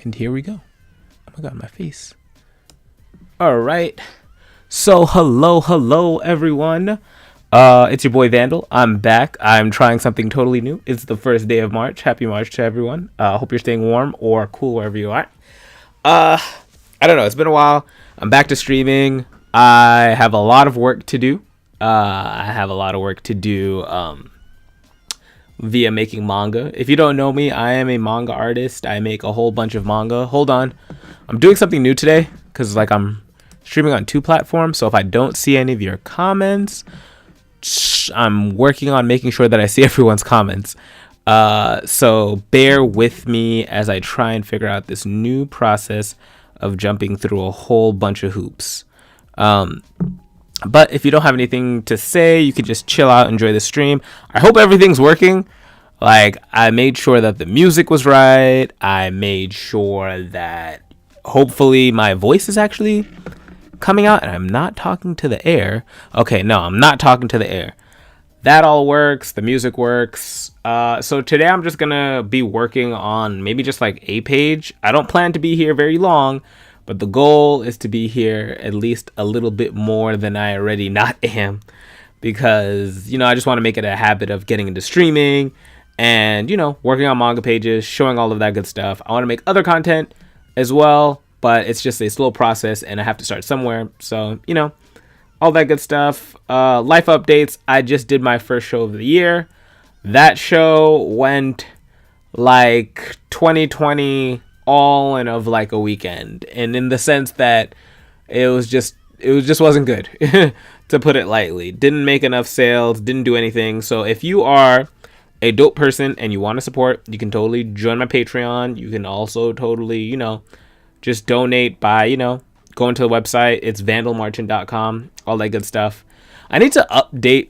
And here we go. Oh my god, my face. All right. So hello everyone. It's your boy Vandal. I'm back. I'm trying something totally new. It's the first day of March. Happy March to everyone. Hope you're staying warm or cool wherever you are. I don't know. It's been a while. I'm back to streaming. I have a lot of work to do. Via making manga. If you don't know me, I am a manga artist. I make a whole bunch of manga. Hold on. I'm doing something new today because I'm streaming on 2 platforms. So if I don't see any of your comments, I'm working on making sure that I see everyone's comments. So bear with me as I try and figure out this new process of jumping through a whole bunch of hoops. But if you don't have anything to say, you could just chill out, enjoy the stream. I hope everything's working. Like, I made sure that the music was right. I made sure that hopefully my voice is actually coming out and I'm not talking to the air. Okay, no, I'm not talking to the air. That all works. The music works. So today I'm just going to be working on maybe just like a page. I don't plan to be here very long, but the goal is to be here at least a little bit more than I already not am, because, I just want to make it a habit of getting into streaming and, working on manga pages, showing all of that good stuff. I want to make other content as well, but it's just a slow process and I have to start somewhere. So, all that good stuff. Life updates. I just did my first show of the year. That show went like 2020 all in of like a weekend, and in the sense that it just wasn't good to put it lightly. Didn't make enough sales, didn't do anything. So if you are a dope person and you want to support, you can totally join my Patreon. You can also totally just donate by going to the website. It's vandalmarchant.com, all that good stuff. I need to update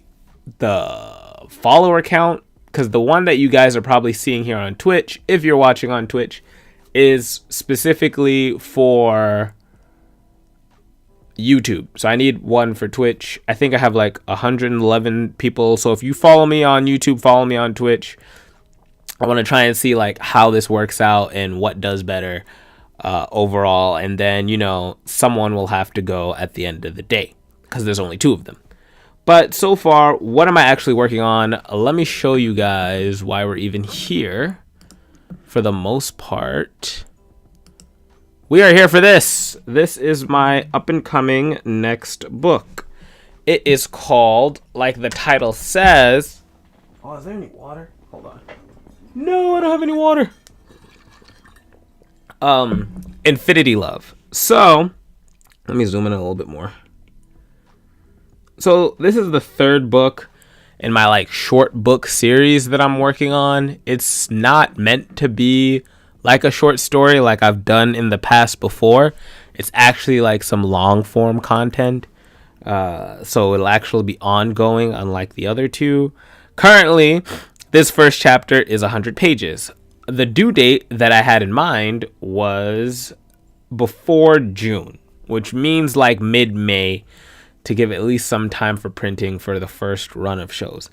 the follower count, because the one that you guys are probably seeing here on Twitch, if you're watching on Twitch, is specifically for YouTube. So I need one for Twitch. I think I have like 111 people. So if you follow me on YouTube, follow me on Twitch. I want to try and see like how this works out and what does better overall. And then, someone will have to go at the end of the day because there's only 2 of them. But so far, what am I actually working on? Let me show you guys why we're even here. For the most part, we are here for this. This is my up-and-coming next book. It is called, like the title says... Oh, is there any water? Hold on. No, I don't have any water. Infinity Love. So, let me zoom in a little bit more. So, this is the 3rd book in my like short book series that I'm working on. It's not meant to be like a short story like I've done in the past before. It's actually like some long form content. So it'll actually be ongoing, unlike the other 2. Currently, this first chapter is 100 pages. The due date that I had in mind was before June, which means like mid-May, to give at least some time for printing for the first run of shows.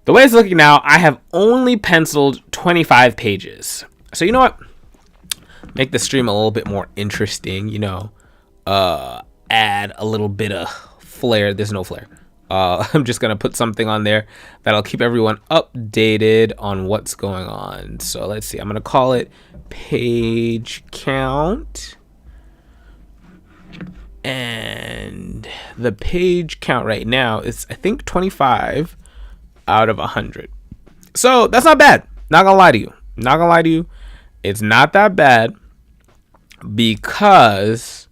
The way it's looking now, I have only penciled 25 pages. So you know what? Make the stream a little bit more interesting, add a little bit of flair. There's no flair. I'm just going to put something on there that'll keep everyone updated on what's going on. So let's see. I'm going to call it page count. And the page count right now is, I think, 25 out of 100. So that's not bad. Not gonna lie to you. It's not that bad because...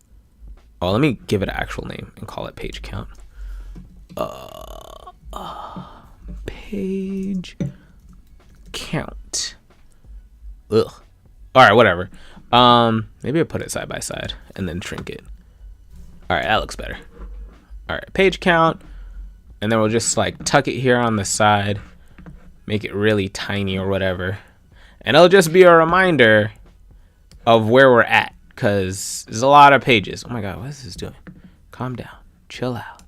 Oh, let me give it an actual name and call it page count. Page count. Ugh. All right, whatever. Maybe I'll put it side by side and then shrink it. All right, that looks better. All right, page count. And then we'll just like tuck it here on the side. Make it really tiny or whatever. And it'll just be a reminder of where we're at. Because there's a lot of pages. Oh my God, what is this doing? Calm down. Chill out.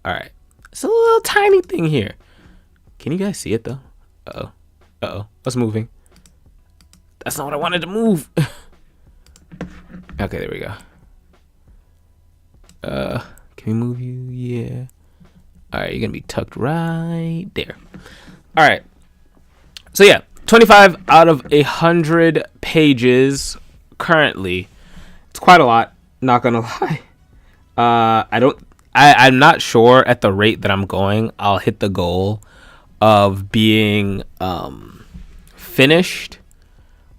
All right. It's a little tiny thing here. Can you guys see it though? Uh-oh. What's moving? That's not what I wanted to move. Okay, there we go. Can we move you? Yeah. All right, you're gonna be tucked right there. All right. So yeah, 25 out of 100 pages currently. It's quite a lot. Not gonna lie. I'm not sure at the rate that I'm going, I'll hit the goal of being finished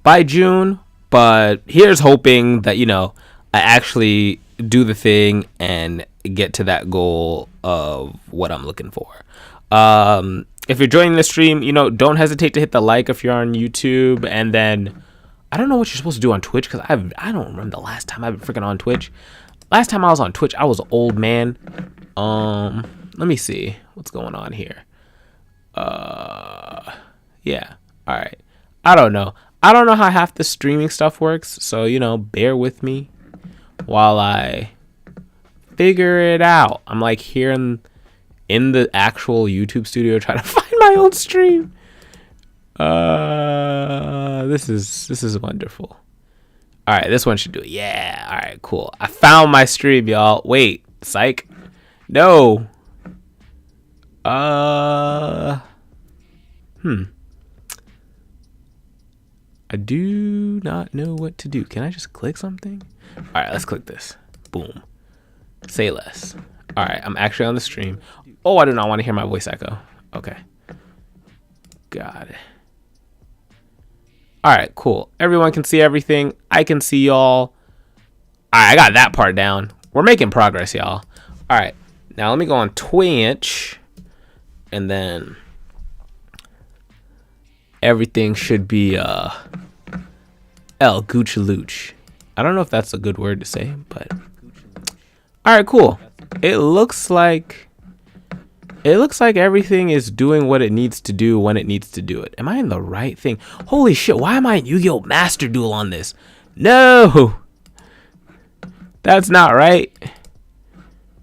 by June. But here's hoping that, I actually do the thing and get to that goal of what I'm looking for. If you're joining the stream, don't hesitate to hit the like if you're on YouTube. And then I don't know what you're supposed to do on Twitch, because I don't remember the last time I've been freaking on Twitch. Last time I was on Twitch, I was an old man. Let me see what's going on here. Yeah. All right. I don't know how half the streaming stuff works, so bear with me while I figure it out. I'm like here in the actual YouTube studio trying to find my own stream. This is wonderful. All right, this one should do it. Yeah. All right, cool. I found my stream, y'all. Wait, psych. No. I do not know what to do. Can I just click something? All right, let's click this. Boom. Say less. All right, I'm actually on the stream. Oh, I do not want to hear my voice echo. Okay. Got it. All right, cool. Everyone can see everything. I can see y'all. All right, I got that part down. We're making progress, y'all. All right, now let me go on Twitch, and then everything should be El Gooch Looch. I don't know if that's a good word to say, but all right, cool. It looks like everything is doing what it needs to do when it needs to do it. Am I in the right thing? Holy shit, why am I in Yu-Gi-Oh! Master Duel on this? No! That's not right.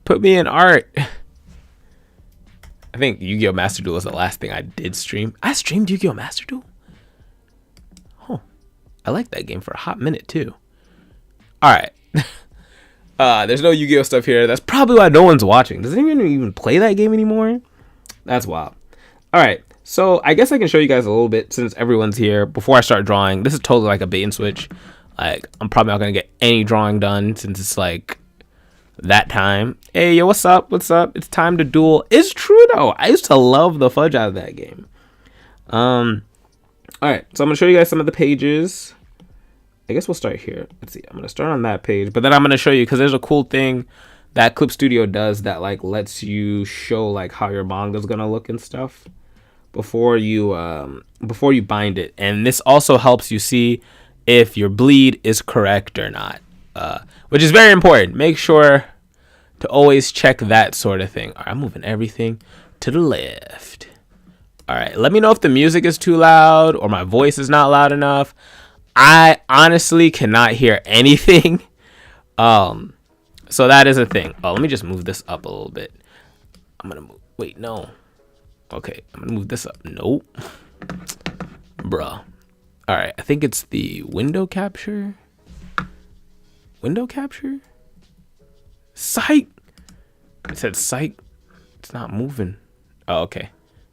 Put me in art. I think Yu-Gi-Oh! Master Duel was the last thing I did stream. I streamed Yu-Gi-Oh! Master Duel? Oh, I liked that game for a hot minute too. Alright. There's no Yu-Gi-Oh! Stuff here. That's probably why no one's watching. Does anyone even play that game anymore? That's wild. Alright, so I guess I can show you guys a little bit since everyone's here. Before I start drawing, this is totally like a bait and switch. Like, I'm probably not going to get any drawing done since it's like that time. Hey, yo, what's up? What's up? It's time to duel. It's true, though. I used to love the fudge out of that game. Alright, so I'm going to show you guys some of the pages. I guess we'll start here. Let's see. I'm going to start on that page, but then I'm going to show you, because there's a cool thing that Clip Studio does that like lets you show like how your manga is going to look and stuff before you bind it. And this also helps you see if your bleed is correct or not, which is very important. Make sure to always check that sort of thing. All right, I'm moving everything to the left. All right, let me know if the music is too loud or my voice is not loud enough. I honestly cannot hear anything. So that is a thing. Oh, let me just move this up a little bit. I'm gonna move. Wait, no. Okay, I'm gonna move this up. Nope. Bruh. All right, I think it's the window capture. Window capture? Psych! It said psych. It's not moving. Oh, okay.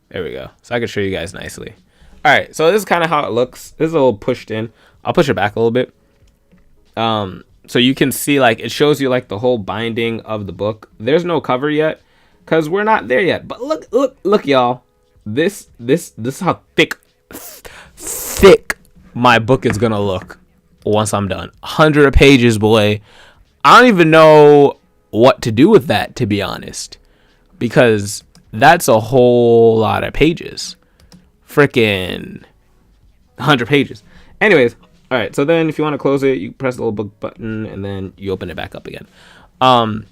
There we go. So I can show you guys nicely. All right, so this is kind of how it looks. This is a little pushed in. I'll push it back a little bit. So you can see, like, it shows you like the whole binding of the book. There's no cover yet because we're not there yet. But look, y'all. This is how thick my book is gonna look once I'm done. 100 pages, boy. I don't even know what to do with that, to be honest, because that's a whole lot of pages. Freaking 100 pages. Anyways, all right, so then if you want to close it, you press the little book button and then you open it back up again. And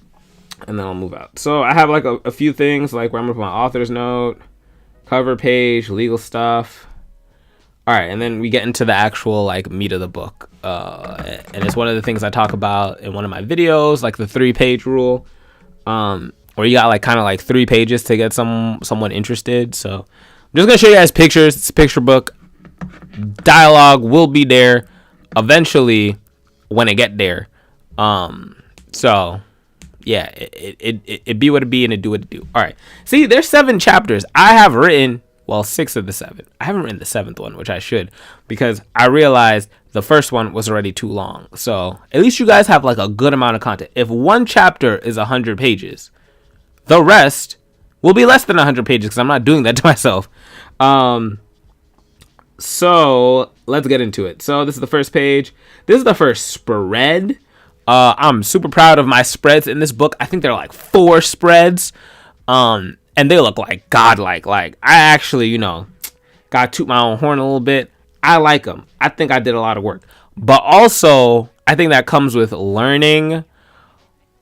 then I'll move out. So I have like a few things, like where I'm gonna put my author's note, cover page, legal stuff. All right, and then we get into the actual like meat of the book. And it's one of the things I talk about in one of my videos, like the 3-page rule, where you got like kind of like 3 pages to get someone interested. So I'm just gonna show you guys pictures. It's a picture book. Dialogue will be there eventually when it get there. So yeah, it be what it be and it do what it do. All right. See, there's 7 chapters. I have written, well, 6 of the 7. I haven't written the 7th one, which I should, because I realized the first one was already too long. So at least you guys have like a good amount of content. If one chapter is 100 pages, the rest will be less than 100 pages because I'm not doing that to myself. So let's get into it. So this is the first page. This is the first spread. I'm super proud of my spreads in this book. I think there are like 4 spreads. And they look like godlike. Like, I actually, got to toot my own horn a little bit. I like them. I think I did a lot of work. But also, I think that comes with learning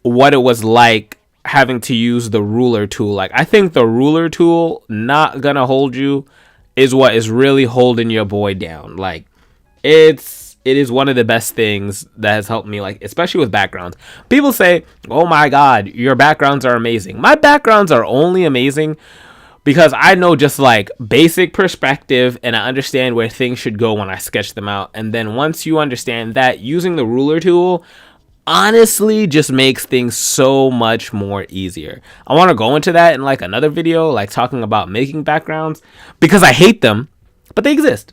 what it was like having to use the ruler tool. Like, I think the ruler tool, not gonna hold you, is what is really holding your boy down. Like, it is one of the best things that has helped me, like, especially with backgrounds. People say, oh my god, your backgrounds are amazing. My backgrounds are only amazing because I know just like basic perspective and I understand where things should go when I sketch them out. And then once you understand that, using the ruler tool honestly just makes things so much more easier. I want to go into that in like another video, like talking about making backgrounds, because I hate them, but they exist.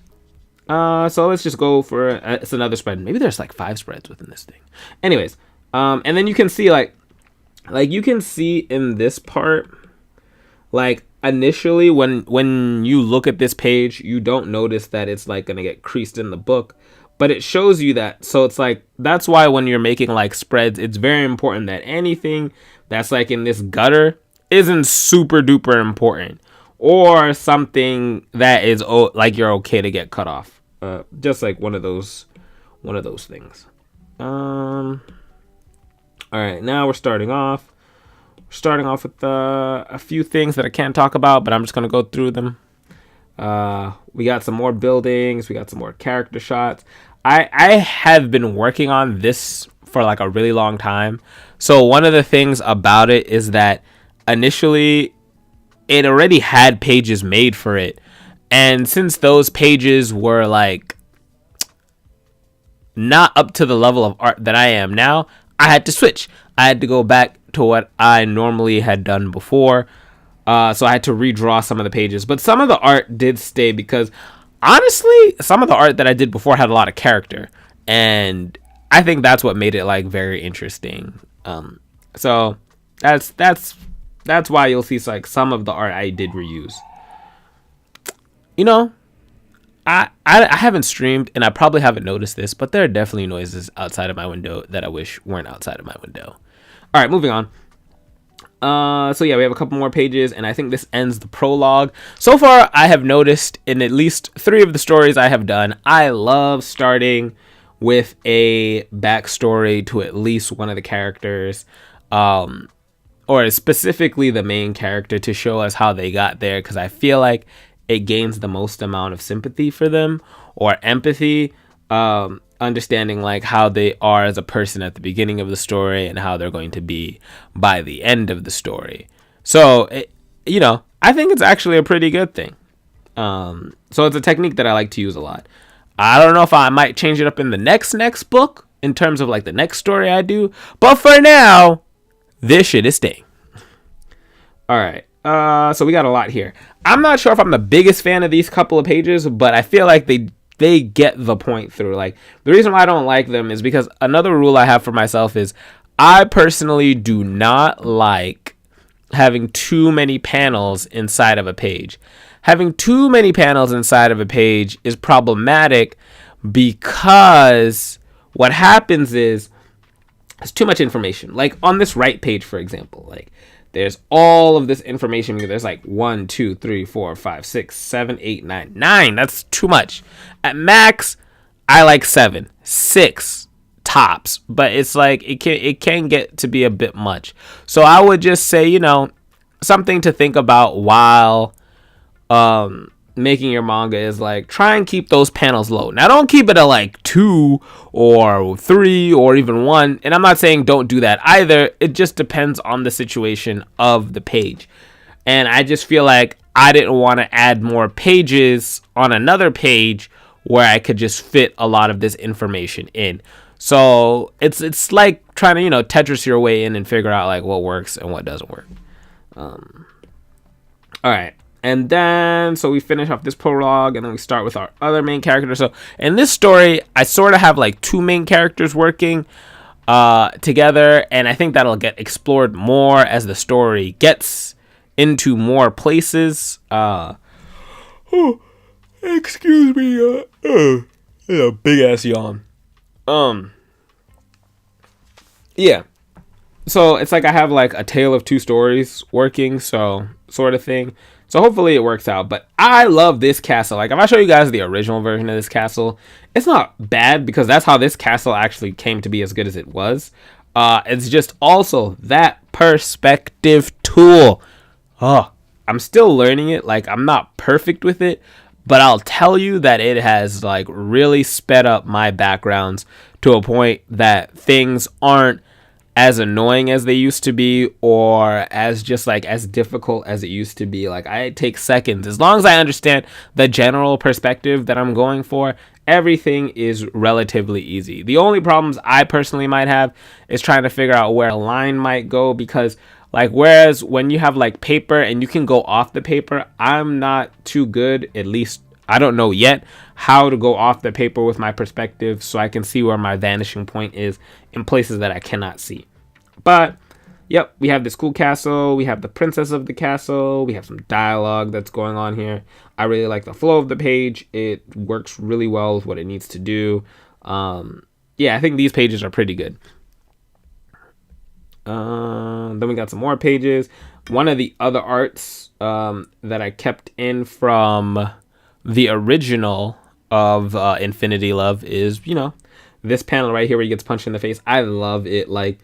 So let's just go for it's another spread. Maybe there's like 5 spreads within this thing. Anyways, and then you can see like you can see in this part, like initially when you look at this page, you don't notice that it's like gonna get creased in the book, but it shows you that. So it's like, that's why when you're making like spreads, it's very important that anything that's like in this gutter isn't super duper important, or something that is like you're okay to get cut off. Just like one of those things. All right, now we're starting off with a few things that I can't talk about, but I'm just gonna go through them. We got some more buildings, we got some more character shots. I have been working on this for like a really long time. So one of the things about it is that initially it already had pages made for it. And since those pages were like not up to the level of art that I am now, I had to switch. I had to go back to what I normally had done before. So I had to redraw some of the pages. But some of the art did stay because honestly, some of the art that I did before had a lot of character. And I think that's what made it like very interesting. So that's why you'll see like some of the art I did reuse. I haven't streamed and I probably haven't noticed this, but there are definitely noises outside of my window that I wish weren't outside of my window. All right, moving on. So yeah, we have a couple more pages and I think this ends the prologue. So far, I have noticed in at least 3 of the stories I have done, I love starting with a backstory to at least one of the characters, or specifically the main character, to show us how they got there, because I feel like it gains the most amount of sympathy for them, or empathy, understanding like how they are as a person at the beginning of the story and how they're going to be by the end of the story. So I think it's actually a pretty good thing. So it's a technique that I like to use a lot. I don't know if I might change it up in the next book in terms of like the next story I do, but for now, this shit is staying. All right. So we got a lot here. I'm not sure if I'm the biggest fan of these couple of pages, but I feel like they get the point through. Like, the reason why I don't like them is because another rule I have for myself is I personally do not like having too many panels inside of a page. Having too many panels inside of a page is problematic because what happens is it's too much information. Like on this right page, for example, like there's all of this information. There's like 1, 2, 3, 4, 5, 6, 7, 8, 9. 9, that's too much. At max, I like 7, 6 tops, but it's like it can get to be a bit much. So I would just say, something to think about while making your manga is like, try and keep those panels low. Now don't keep it at like 2 or 3 or even 1, and I'm not saying don't do that either. It just depends on the situation of the page, and I just feel like I didn't want to add more pages on another page where I could just fit a lot of this information in. So it's like trying to, Tetris your way in and figure out like what works and what doesn't work. All right. And then, so we finish off this prologue, and then we start with our other main character. So in this story, I sort of have like two main characters working together, and I think that'll get explored more as the story gets into more places. Excuse me. A big ass yawn. Yeah. So it's like I have like a tale of two stories working, so sort of thing. So hopefully it works out. But I love this castle. Like if I show you guys the original version of this castle, it's not bad because that's how this castle actually came to be as good as it was. It's just also that perspective tool. Oh, I'm still learning it. Like I'm not perfect with it, but I'll tell you that it has like really sped up my backgrounds to a point that things aren't as annoying as they used to be, or as just like as difficult as it used to be. Like I take seconds, as long as I understand the general perspective that I'm going for, everything is relatively easy. The only problems I personally might have is trying to figure out where a line might go, because like whereas when you have like paper and you can go off the paper, I'm not too good, at least I don't know yet how to go off the paper with my perspective so I can see where my vanishing point is in places that I cannot see. But yep, we have this cool castle, we have the princess of the castle, we have some dialogue that's going on here. I really like the flow of the page. It works really well with what it needs to do. Yeah, I think these pages are pretty good. Then we got some more pages. One of the other arts that I kept in from the original of Infinity Love is, this panel right here where he gets punched in the face. I love it. Like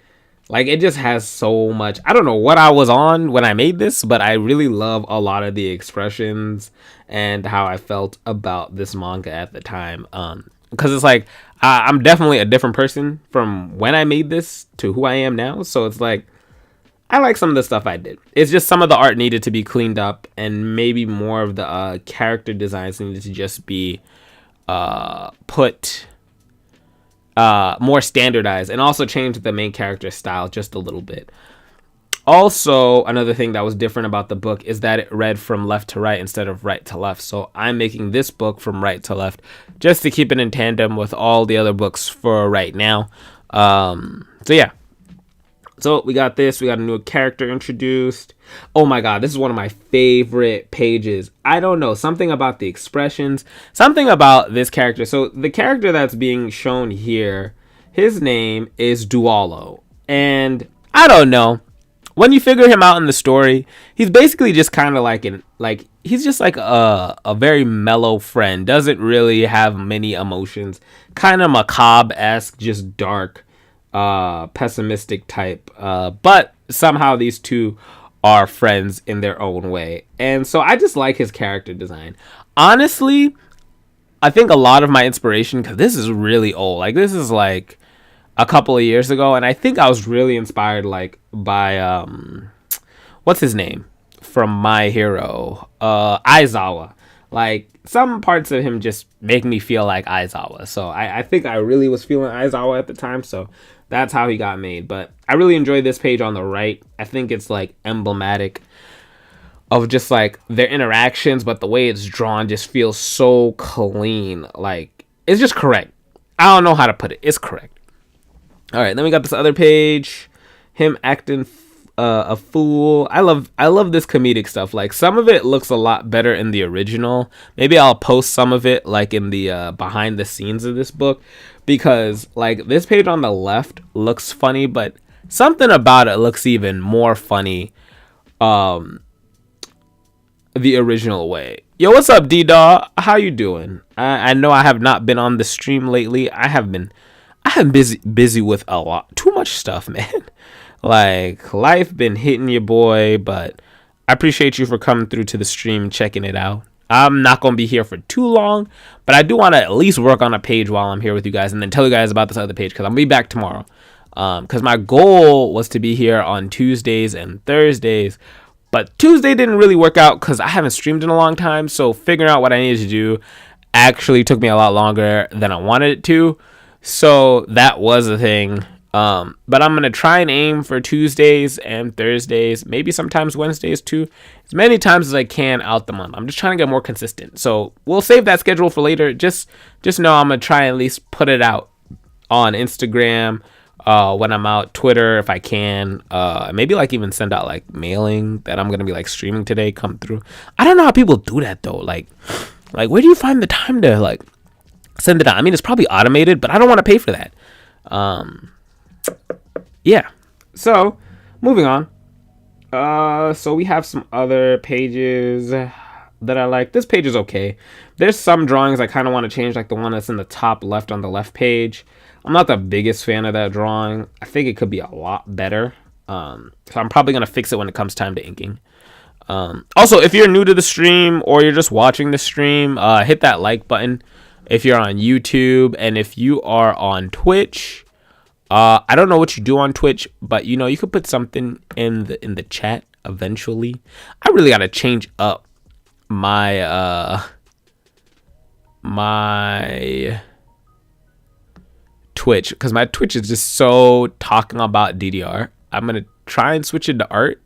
it just has so much. I don't know what I was on when I made this, but I really love a lot of the expressions and how I felt about this manga at the time. Because it's like I'm definitely a different person from when I made this to who I am now. So it's like I like some of the stuff I did. It's just some of the art needed to be cleaned up, and maybe more of the character designs needed to just be put more standardized, and also change the main character style just a little bit. Also, another thing that was different about the book is that it read from left to right instead of right to left. So I'm making this book from right to left just to keep it in tandem with all the other books for right now. So yeah. So we got this. We got a new character introduced. Oh my god, this is one of my favorite pages. I don't know, something about the expressions, something about this character. So the character that's being shown here, his name is Dualo. And I don't know, when you figure him out in the story, he's basically just kind of like he's just like a very mellow friend. Doesn't really have many emotions. Kind of macabre-esque, just dark, pessimistic type, but somehow these two are friends in their own way. And so I just like his character design. Honestly, I think a lot of my inspiration, because this is really old, like this is like a couple of years ago, and I think I was really inspired like by what's his name from My Hero, Aizawa. Like some parts of him just make me feel like Aizawa, so I think I really was feeling Aizawa at the time, so that's how he got made. But I really enjoyed this page on the right. I think it's like emblematic of just like their interactions, but the way it's drawn just feels so clean. Like it's just correct. I don't know how to put it. It's correct. All right, then we got this other page, him acting a fool. I love this comedic stuff. Like some of it looks a lot better in the original. Maybe I'll post some of it like in the behind the scenes of this book, because like this page on the left looks funny, but something about it looks even more funny the original way. Yo, what's up, D-Daw? How you doing? I know I have not been on the stream lately. I have been busy with a lot too much stuff, man. Like life been hitting your boy, but I appreciate you for coming through to the stream, checking it out. I'm not going to be here for too long, but I do want to at least work on a page while I'm here with you guys, and then tell you guys about this other page, because I'm going to be back tomorrow. Because my goal was to be here on Tuesdays and Thursdays, but Tuesday didn't really work out because I haven't streamed in a long time, so figuring out what I needed to do, actually took me a lot longer than I wanted it to. So that was a thing. But I'm going to try and aim for Tuesdays and Thursdays, maybe sometimes Wednesdays too, as many times as I can out the month. I'm just trying to get more consistent. So we'll save that schedule for later. Just know I'm going to try and at least put it out on Instagram, when I'm out, Twitter if I can, maybe like even send out like mailing that I'm going to be like streaming today, come through. I don't know how people do that though. Like where do you find the time to like send it out? I mean, it's probably automated, but I don't want to pay for that. Yeah. So moving on. So we have some other pages that I like. This page is okay. There's some drawings I kind of want to change, like the one that's in the top left on the left page. I'm not the biggest fan of that drawing. I think it could be a lot better. So I'm probably going to fix it when it comes time to inking. Also, if you're new to the stream or you're just watching the stream, hit that like button if you're on YouTube. And if you are on Twitch, I don't know what you do on Twitch, but you know, you could put something in the chat eventually. I really got to change up my my Twitch, because my Twitch is just so talking about DDR. I'm gonna try and switch it to art,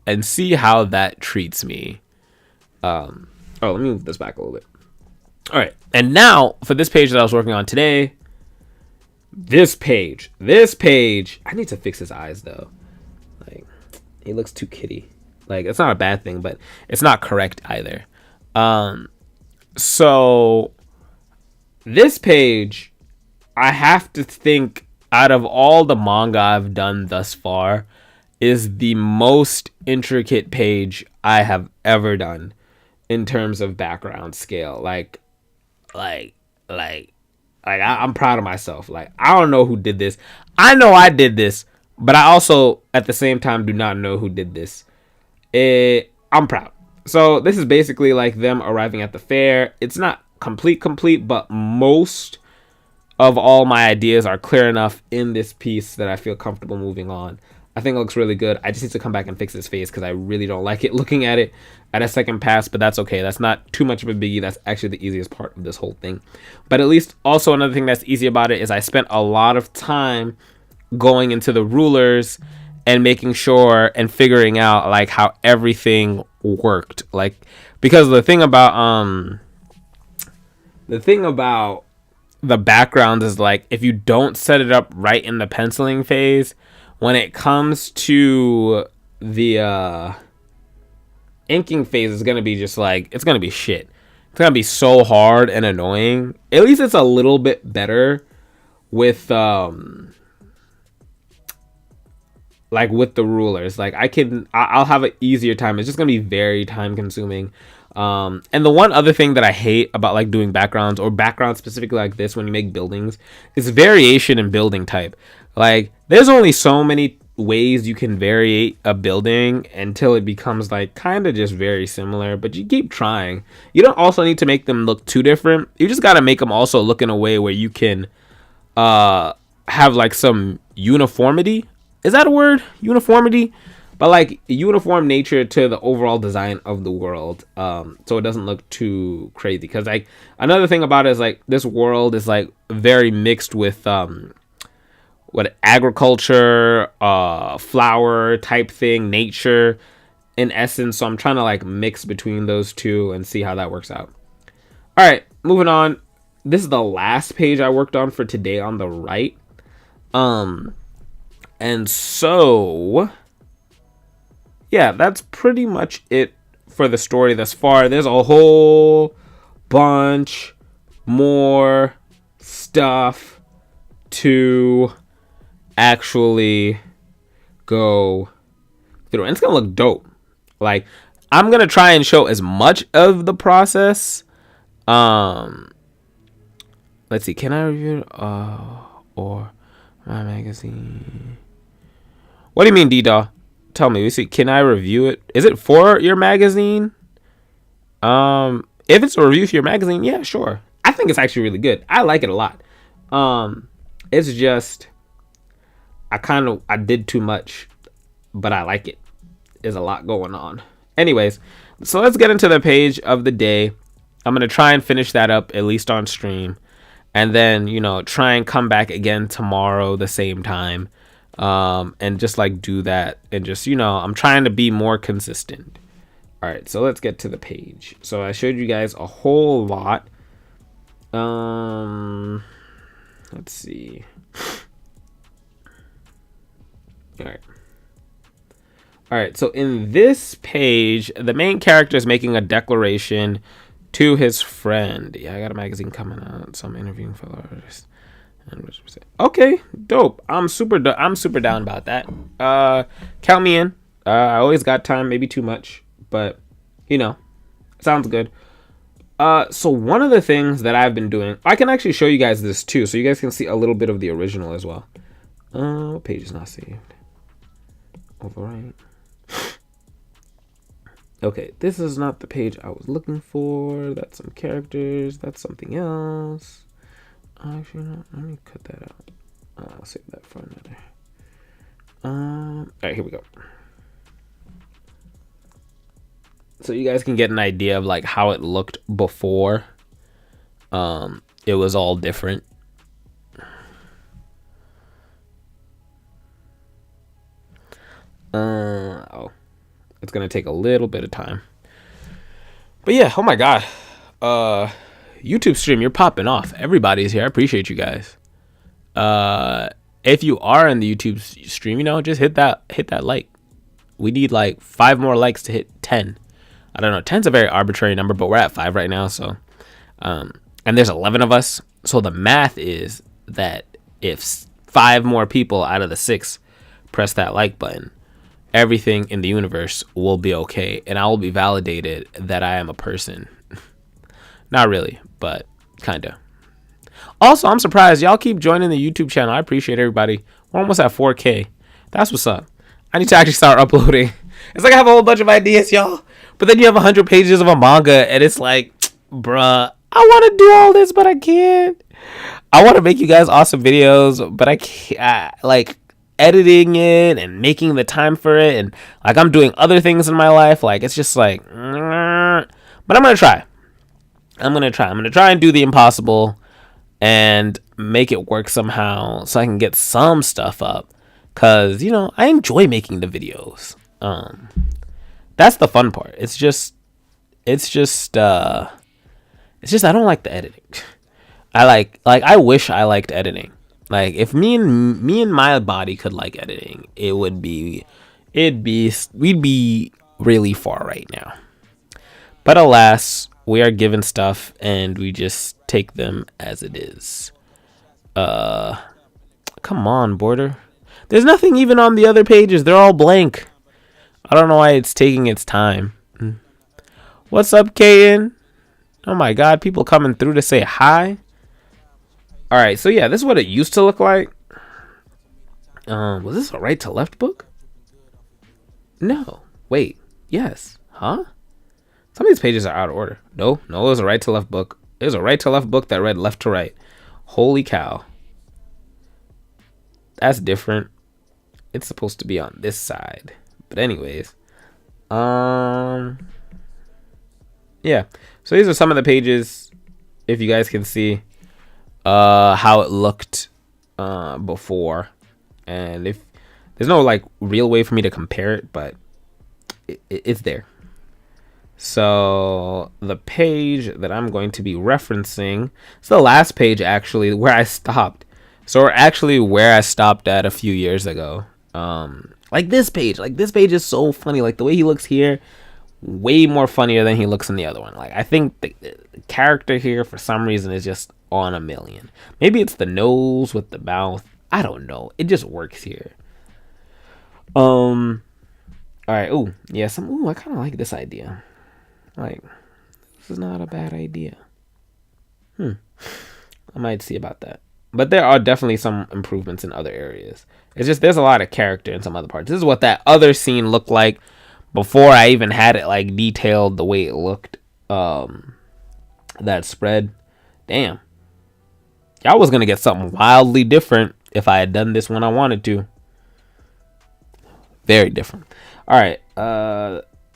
and see how that treats me. Let me move this back a little bit. All right, and now for this page that I was working on today. This page, I need to fix his eyes though. Like, he looks too kitty. Like, it's not a bad thing, but it's not correct either. So this page, I have to think, out of all the manga I've done thus far, is the most intricate page I have ever done in terms of background scale. I'm proud of myself. Like, I don't know who did this. I know I did this, but I also, at the same time, do not know who did this. I'm proud. So this is basically like them arriving at the fair. It's not complete, but most of all my ideas are clear enough in this piece that I feel comfortable moving on. I think it looks really good. I just need to come back and fix his face because I really don't like it looking at it at a second pass, but that's okay. That's not too much of a biggie. That's actually the easiest part of this whole thing. But at least also another thing that's easy about it is I spent a lot of time going into the rulers and making sure and figuring out like how everything worked. Like, because the thing about the background is like, if you don't set it up right in the penciling phase, when it comes to the inking phase, it's going to be just like, it's going to be shit. It's going to be so hard and annoying. At least it's a little bit better with like with the rulers. Like, I'll have an easier time. It's just going to be very time consuming. And the one other thing that I hate about like doing backgrounds, or backgrounds specifically like this when you make buildings, is variation in building type. Like, there's only so many ways you can variate a building until it becomes like kind of just very similar, but you keep trying. You don't also need to make them look too different. You just got to make them also look in a way where you can have like some uniformity. Is that a word? Uniformity? But like uniform nature to the overall design of the world, so it doesn't look too crazy. Because like another thing about it is like this world is like very mixed with agriculture, flower type thing, nature in essence. So I'm trying to like mix between those two and see how that works out. All right, moving on. This is the last page I worked on for today on the right. And so yeah, that's pretty much it for the story thus far. There's a whole bunch more stuff to actually go through, and it's gonna look dope. Like, I'm gonna try and show as much of the process. Let's see, can I review it? Or my magazine? What do you mean, D-Daw? Tell me. We see. Can I review it? Is it for your magazine? If it's a review for your magazine, yeah, sure. I think it's actually really good. I like it a lot. It's just I did too much, but I like it. There's a lot going on. Anyways, so let's get into the page of the day. I'm gonna try and finish that up at least on stream, and then try and come back again tomorrow the same time, and just like do that, and just I'm trying to be more consistent. All right, so let's get to the page. So I showed you guys a whole lot. Let's see. All right, so in this page, the main character is making a declaration to his friend. Yeah, I got a magazine coming out, so I'm interviewing fellow artists. Okay, dope. I'm super down about that. Count me in. I always got time, maybe too much, but sounds good. So one of the things that I've been doing, I can actually show you guys this too, so you guys can see a little bit of the original as well. What page is not saved? Overwrite. Okay, this is not the page I was looking for. That's some characters. That's something else. Actually, no, let me cut that out. I'll save that for another. All right, here we go. So you guys can get an idea of like how it looked before. It was all different. Oh, it's gonna take a little bit of time. But yeah, oh my god. YouTube stream, you're popping off. Everybody's here. I appreciate you guys. If you are in the YouTube stream, just hit that like. We need like 5 more likes to hit 10. I don't know. 10's a very arbitrary number, but we're at 5 right now. So, and there's 11 of us. So the math is that if 5 more people out of the 6 press that like button, everything in the universe will be okay, and I will be validated that I am a person. Not really, but kinda. Also, I'm surprised y'all keep joining the YouTube channel. I appreciate everybody. We're almost at 4K. That's what's up. I need to actually start uploading. It's like I have a whole bunch of ideas, y'all, but then you have 100 pages of a manga, and it's like, bruh, I want to do all this, but I can't. I want to make you guys awesome videos, but I can't. Like, editing it and making the time for it, and like I'm doing other things in my life. Like, it's just like, but I'm gonna try. I'm gonna try and do the impossible and make it work somehow so I can get some stuff up, because I enjoy making the videos. That's the fun part. It's just I don't like the editing. I wish I liked editing. Like, if me and my body could like editing, we'd be really far right now. But alas, we are given stuff and we just take them as it is. Come on, Border. There's nothing even on the other pages. They're all blank. I don't know why it's taking its time. What's up, Kaden? Oh my god, people coming through to say hi. All right, so yeah, this is what it used to look like. Was this a right to left book? No. Wait. Yes. Huh? Some of these pages are out of order. No, it was a right to left book. It was a right to left book that read left to right. Holy cow. That's different. It's supposed to be on this side. But anyways. Yeah. So these are some of the pages, if you guys can see how it looked before. And if there's no like real way for me to compare it, but it's there. So the page that I'm going to be referencing, it's the last page actually where I stopped. So we're actually where I stopped at a few years ago. Like this page is so funny. Like the way he looks here, way more funnier than he looks in the other one. Like I think the character here for some reason is just on a million. Maybe it's the nose with the mouth. I don't know. It just works here. All right. Oh yeah. I kind of like this idea. Like, this is not a bad idea. I might see about that. But there are definitely some improvements in other areas. It's just there's a lot of character in some other parts. This is what that other scene looked like before I even had it like detailed the way it looked. That spread. Damn. Y'all was gonna get something wildly different if I had done this when I wanted to. Very different. All right.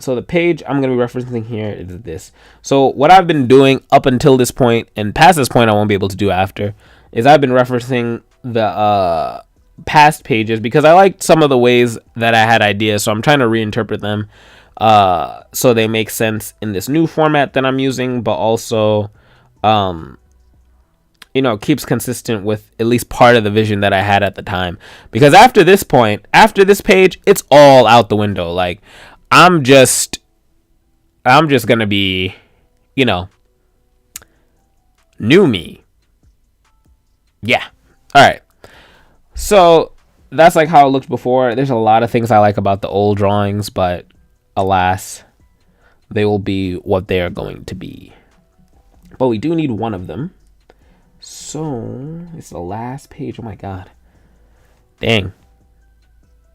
So the page I'm going to be referencing here is this. So what I've been doing up until this point, and past this point I won't be able to do after, is I've been referencing the past pages because I liked some of the ways that I had ideas, so I'm trying to reinterpret them so they make sense in this new format that I'm using, but also keeps consistent with at least part of the vision that I had at the time. Because after this point, after this page, it's all out the window. Like I'm just gonna be, new me. Yeah. All right. So that's like how it looked before. There's a lot of things I like about the old drawings, but alas, they will be what they are going to be. But we do need one of them. So it's the last page. Oh my god. Dang.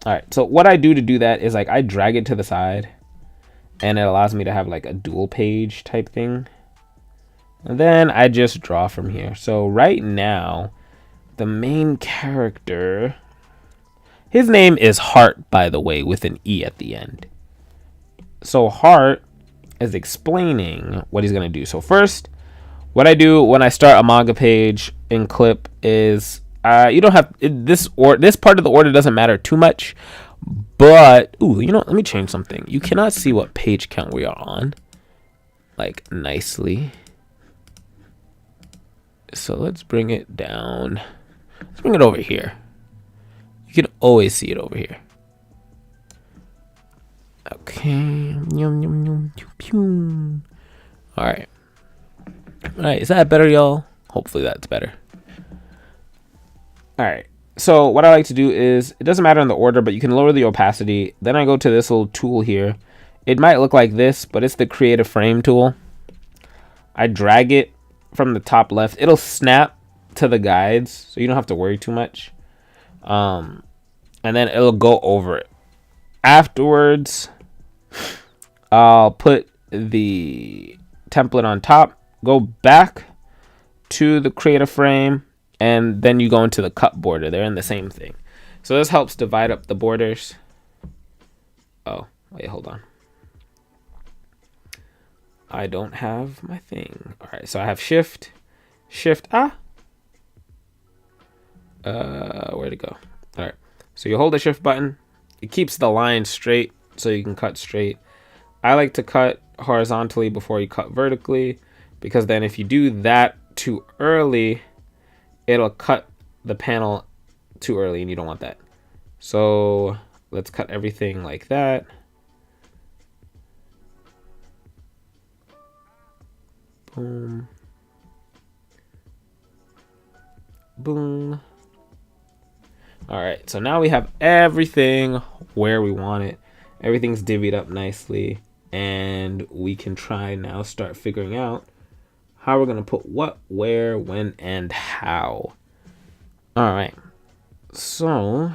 All right. So what I do to do that is like I drag it to the side, and it allows me to have like a dual page type thing. And then I just draw from here. So right now, the main character, his name is Heart, by the way, with an E at the end. So Heart is explaining what he's going to do. So first, what I do when I start a manga page in Clip is you don't have this part of the order doesn't matter too much, but let me change something. You cannot see what page count we are on, like nicely. So let's bring it down. Let's bring it over here. You can always see it over here. Okay. All right. Is that better, y'all? Hopefully that's better. All right. So what I like to do is, it doesn't matter in the order, but you can lower the opacity. Then I go to this little tool here. It might look like this, but it's the creative frame tool. I drag it from the top left. It'll snap to the guides, so you don't have to worry too much. And then it'll go over it. Afterwards, I'll put the template on top, go back to the creative frame, and then you go into the cut border. They're in the same thing. So this helps divide up the borders. Oh, wait, hold on. I don't have my thing. All right, so I have shift. Where'd it go? All right, so you hold the shift button. It keeps the line straight so you can cut straight. I like to cut horizontally before you cut vertically, because then if you do that too early, it'll cut the panel too early, and you don't want that. So let's cut everything like that. Boom. Boom. All right, so now we have everything where we want it. Everything's divvied up nicely, and we can try now start figuring out how we're gonna put what, where, when, and how. All right, so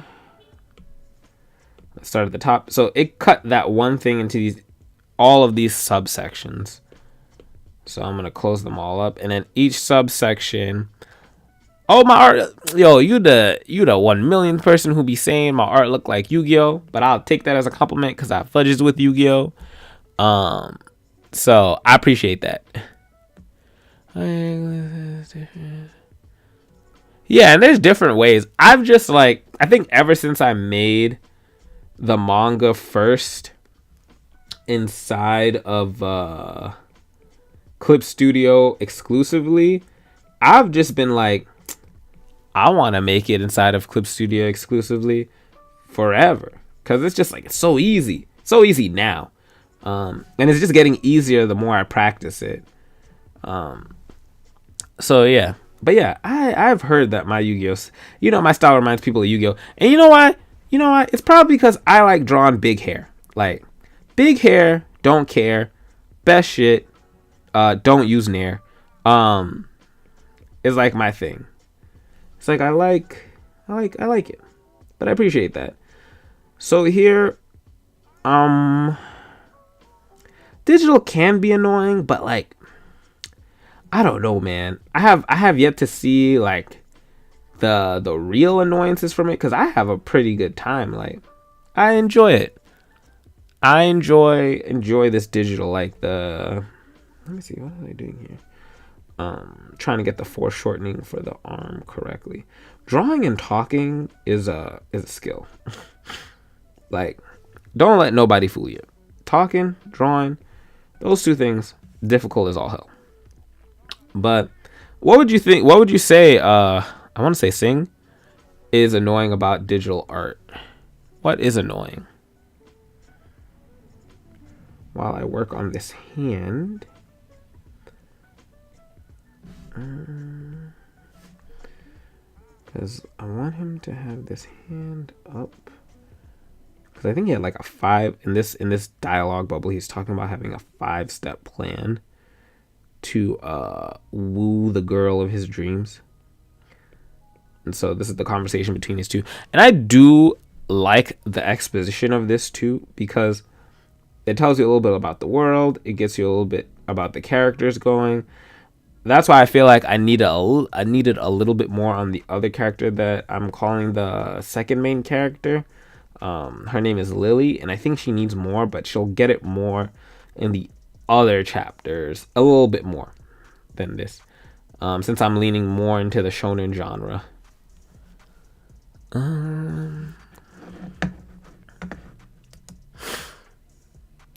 let's start at the top. So it cut that one thing into all of these subsections. So I'm gonna close them all up, and then each subsection. Oh, my art, yo, you the 1 millionth person who be saying my art look like Yu-Gi-Oh, but I'll take that as a compliment because I fudges with Yu-Gi-Oh. So I appreciate that. Yeah, and there's different ways. I've just I think ever since I made the manga first inside of Clip Studio exclusively, I've just been like, I want to make it inside of Clip Studio exclusively forever, because it's just it's so easy now, and it's just getting easier the more I practice it. So yeah, but yeah, I've heard that my Yu-Gi-Oh, my style reminds people of Yu-Gi-Oh, and you know why? It's probably because I like drawing big hair. Like big hair, don't care, best shit. Don't use Nair. Is like my thing. It's like I like it, but I appreciate that. So here, digital can be annoying, but I don't know, man. I have yet to see the real annoyances from it, because I have a pretty good time. I enjoy it. I enjoy this digital, like the, let me see, what are they doing here? Trying to get the foreshortening for the arm correctly. Drawing and talking is a skill. Like, don't let nobody fool you. Talking, drawing, those two things, difficult as all hell. But what would you think? What would you say? I want to say sing is annoying about digital art. What is annoying? While I work on this hand. Because I want him to have this hand up. Because I think he had like a 5 in this dialogue bubble. He's talking about having a 5-step plan to woo the girl of his dreams. And so this is the conversation between these two. And I do like the exposition of this too, because it tells you a little bit about the world. It gets you a little bit about the characters going. That's why I feel like I needed a little bit more on the other character that I'm calling the second main character. Her name is Lily, and I think she needs more, but she'll get it more in the other chapters, a little bit more than this, since I'm leaning more into the shonen genre.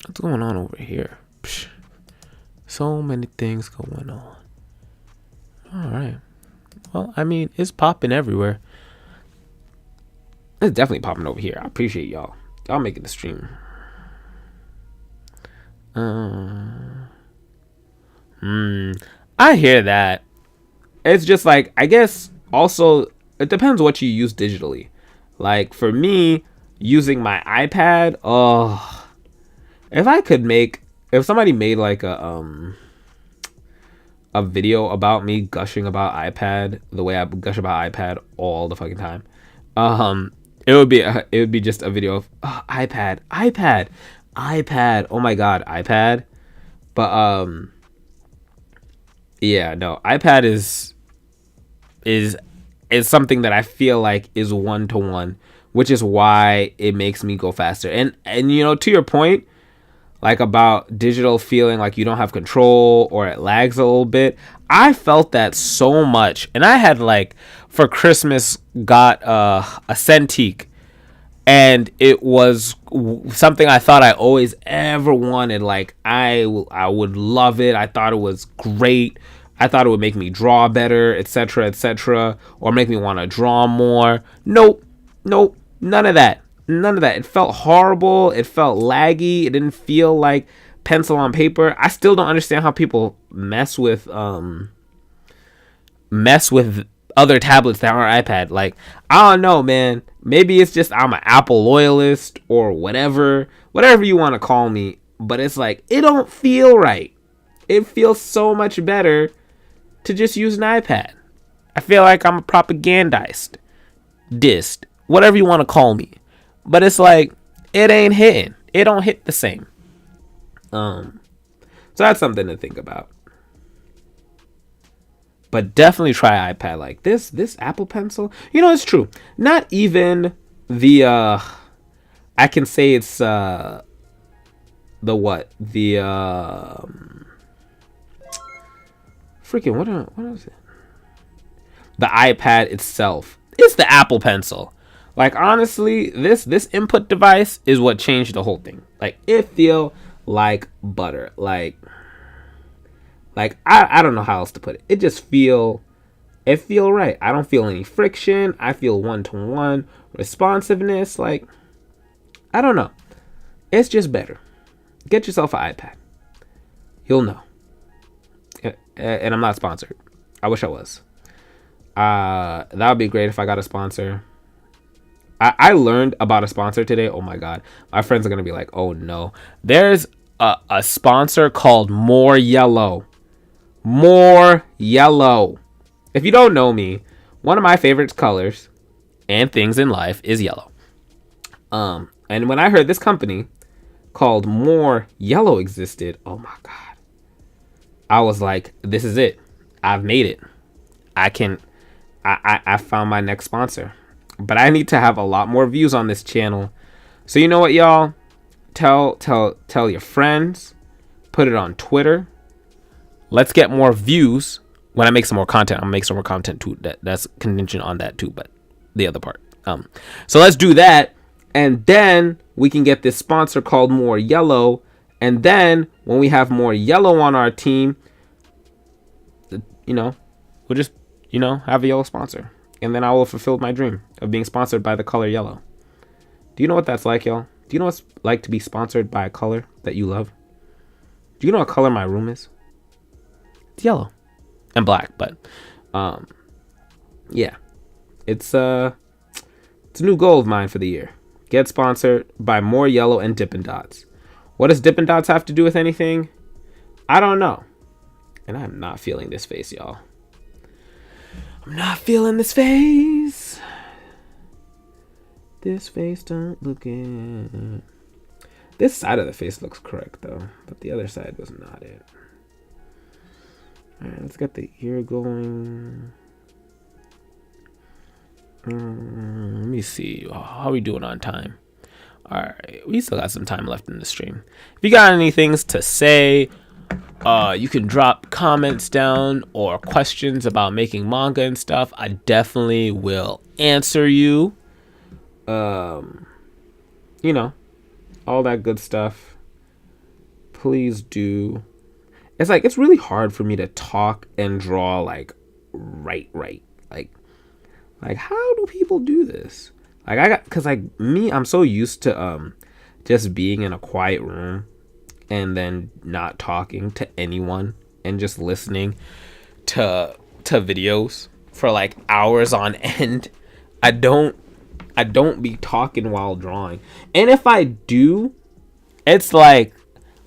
What's going on over here? Psh, so many things going on. All right. Well, I mean, it's popping everywhere. It's definitely popping over here. I appreciate y'all. Y'all making the stream. I hear that. It's just like, I guess also it depends what you use digitally. Like for me, using my iPad, if somebody made like a video about me gushing about iPad the way I gush about iPad all the fucking time, it would be just a video of iPad. Oh my god, iPad. But yeah, no, iPad is something that I feel like is 1-to-1, which is why it makes me go faster. And you know, to your point, like about digital feeling like you don't have control or it lags a little bit, I felt that so much. And I had like for Christmas got a Cintiq, and it was something I thought I always ever wanted. Like I would love it. I thought it was great. I thought it would make me draw better, etc., or make me want to draw more. Nope, none of that. It felt horrible. It felt laggy. It didn't feel like pencil on paper. I still don't understand how people mess with other tablets that aren't iPad. Like, I don't know, man. Maybe it's just I'm an Apple loyalist or whatever you want to call me. But it's like, it don't feel right. It feels so much better to just use an iPad. I feel like I'm a propagandist, whatever you want to call me. But it's like, it ain't hitting. It don't hit the same. So that's something to think about. But definitely try iPad. Like this Apple Pencil. You know, it's true. Not even the I can say it's the what? The freaking what is it? The iPad itself. It's the Apple Pencil. Like honestly, this input device is what changed the whole thing. Like it feel like butter. Like I don't know how else to put it. It just feel right. I don't feel any friction. I feel 1-to-1 responsiveness. Like I don't know. It's just better. Get yourself an iPad. You'll know. And I'm not sponsored. I wish I was. That would be great if I got a sponsor. I learned about a sponsor today. Oh my god. My friends are going to be like, oh no. There's a sponsor called More Yellow. More Yellow. If you don't know me, one of my favorite colors and things in life is yellow. And when I heard this company called More Yellow existed, oh my god. I was like, this is it. I've made it. I found my next sponsor. But I need to have a lot more views on this channel. So you know what, y'all? tell your friends, put it on Twitter. Let's get more views. When I make some more content, I'm gonna make some more content too. That's contingent on that too, but the other part. So let's do that, and then we can get this sponsor called More Yellow, and then when we have More Yellow on our team, we'll just have a yellow sponsor, and then I will fulfill my dream of being sponsored by the color yellow. Do you know what that's like, y'all? Do you know what it's like to be sponsored by a color that you love? Do you know what color my room is? It's yellow and black, but yeah, it's a new goal of mine for the year. Get sponsored by More Yellow and Dippin' Dots. What does Dippin' Dots have to do with anything? I don't know. And I'm not feeling this face, y'all. I'm not feeling this face. This face don't look it. This side of the face looks correct though, but the other side was not it. Alright, let's get the ear going. Let me see. How are we doing on time? Alright, we still got some time left in the stream. If you got any things to say, you can drop comments down or questions about making manga and stuff. I definitely will answer you. All that good stuff. Please do. It's really hard for me to talk and draw right. Like how do people do this? I'm so used to just being in a quiet room and then not talking to anyone and just listening to videos for hours on end. I don't be talking while drawing. And if I do, it's like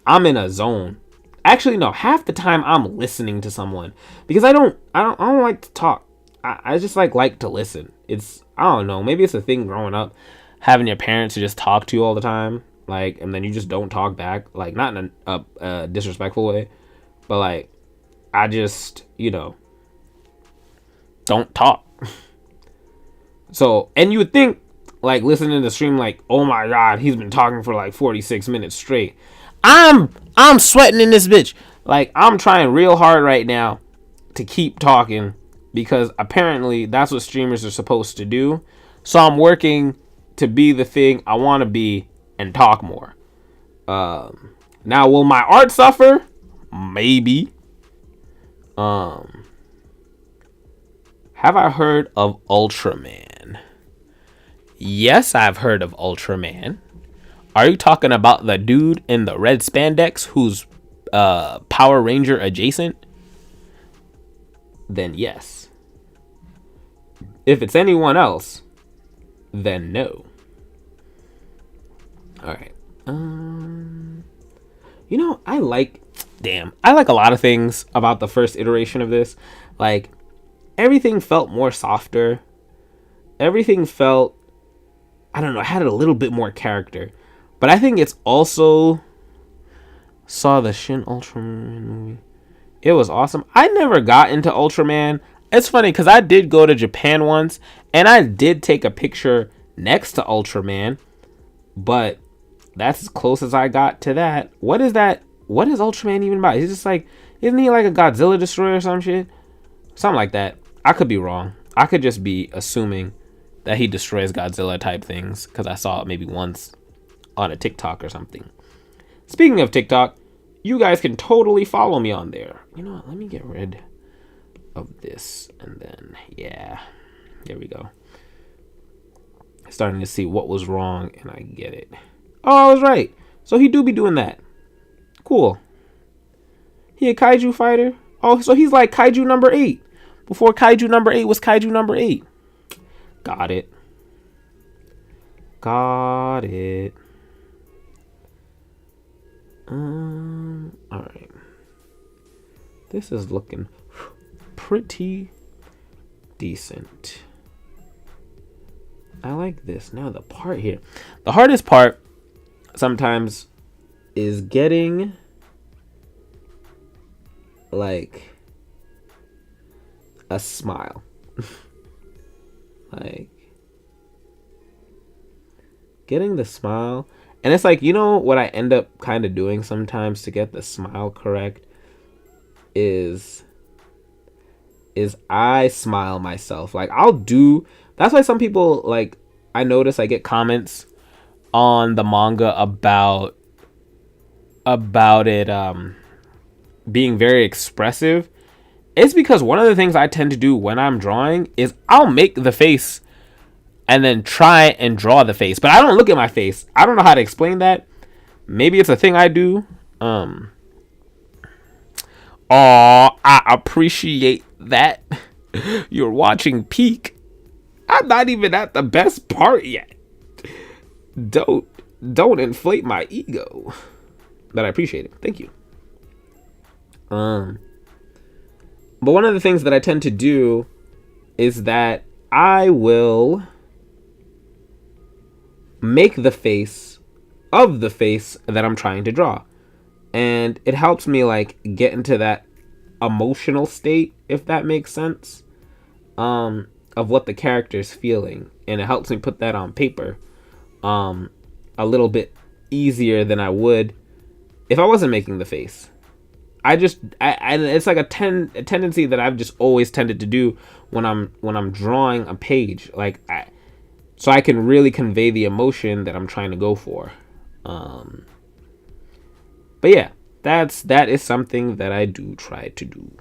I'm in a zone. Actually, no, half the time I'm listening to someone because I don't like to talk. I just like to listen. I don't know, maybe it's a thing growing up, having your parents to just talk to you all the time, and then you just don't talk back, not in a disrespectful way, but I just don't talk. So, and you would think listening to the stream oh my god, he's been talking for 46 minutes straight. I'm sweating in this bitch. I'm trying real hard right now to keep talking because apparently that's what streamers are supposed to do. So I'm working to be the thing I want to be and talk more. Now will my art suffer? Maybe. Have I heard of Ultraman? Yes, I've heard of Ultraman. Are you talking about the dude in the red spandex who's Power Ranger adjacent? Then yes. If it's anyone else, then no. Alright. I like a lot of things about the first iteration of this. Everything felt more softer. Everything felt, I don't know, had a little bit more character. But I think it's also saw the Shin Ultraman movie. It was awesome. I never got into Ultraman. It's funny because I did go to Japan once and I did take a picture next to Ultraman, but that's as close as I got to that. What is that? What is Ultraman even about? He's just isn't he like a Godzilla destroyer or some shit? Something like that. I could be wrong. I could just be assuming that he destroys Godzilla type things because I saw it maybe once on a TikTok or something. Speaking of TikTok, you guys can totally follow me on there. You know what? Let me get rid of this and then, yeah, there we go. Starting to see what was wrong and I get it. Oh, I was right. So he do be doing that. Cool. He a kaiju fighter? Oh, so he's like kaiju number 8. Before kaiju number 8 was kaiju number 8. Got it. Got it. Alright. This is looking pretty decent. I like this. Now the part here. The hardest part sometimes is getting a smile. Getting the smile. And it's like, you know what I end up kind of doing sometimes to get the smile correct is I smile myself. Like I'll do. That's why some people, like, I notice I get comments on the manga about it being very expressive. It's because one of the things I tend to do when I'm drawing is I'll make the face and then try and draw the face, but I don't look at my face. I don't know how to explain that. Maybe it's a thing I do. I appreciate that. You're watching Peak. I'm not even at the best part yet. Don't inflate my ego. But I appreciate it. Thank you. But one of the things that I tend to do is that I will make the face of the face that I'm trying to draw. And it helps me like get into that emotional state, if that makes sense, of what the character's feeling. And it helps me put that on paper a little bit easier than I would if I wasn't making the face. It's like a tendency that I've just always tended to do when I'm drawing a page, like so I can really convey the emotion that I'm trying to go for. But yeah, that is something that I do try to do.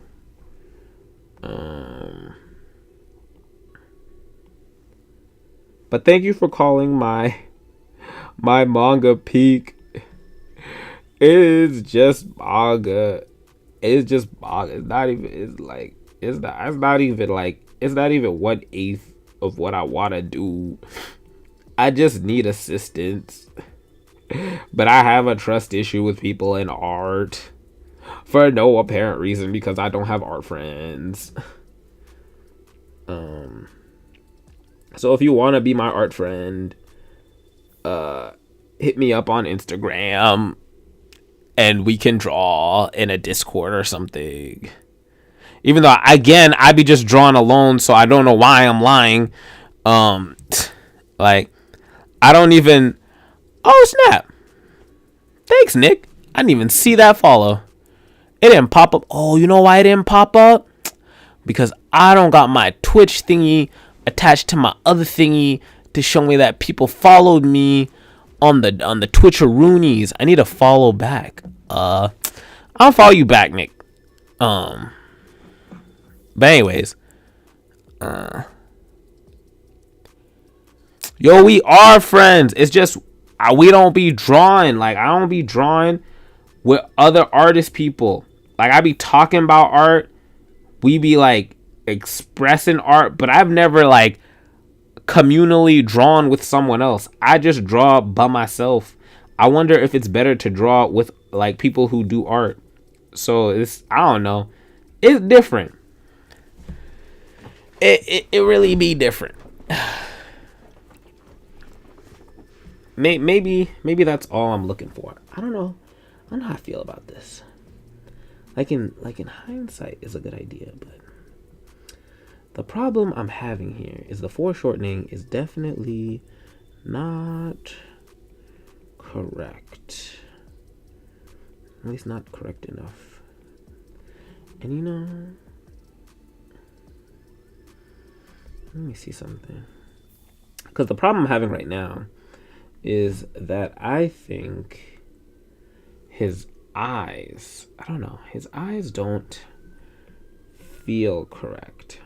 But thank you for calling my manga peak. It's just manga. It's just manga. It's not even. It's like it's not even 1/8 of what I want to do. I just need assistance. But I have a trust issue with people in art for no apparent reason because I don't have art friends. So if you want to be my art friend, hit me up on Instagram and we can draw in a Discord or something. Even though, again, I be just drawing alone, so I don't know why I'm lying. Like, I don't even... Oh, snap. Thanks, Nick. I didn't even see that follow. It didn't pop up. Oh, you know why it didn't pop up? Because I don't got my Twitch thingy attached to my other thingy to show me that people followed me on the Twitcheroonies. I need to follow back. I'll follow you back, Nick. But anyways, yo, we are friends. It's just we don't be drawing. Like, I don't be drawing with other artist people. Like, I be talking about art. We be like expressing art, but I've never like communally drawn with someone else. I just draw by myself. I wonder if it's better to draw with like people who do art. So it's, I don't know. It's different. It really be different. Maybe that's all I'm looking for. I don't know. I don't know how I feel about this. Like in hindsight is a good idea, but the problem I'm having here is the foreshortening is definitely not correct. At least not correct enough. And you know, let me see something. Because the problem I'm having right now is that I think his eyes, I don't know, his eyes don't feel correct.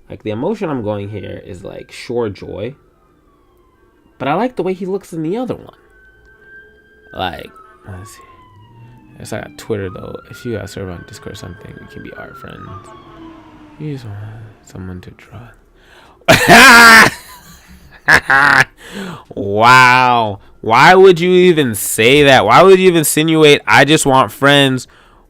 Like, the emotion I'm going here is like sure joy, but I like the way he looks in the other one. Like, let's see. It's like on Twitter though. If you guys serve on Discord or something, we can be art friends. You just want someone to draw. Wow. Why would you even say that? Why would you even insinuate I just want friends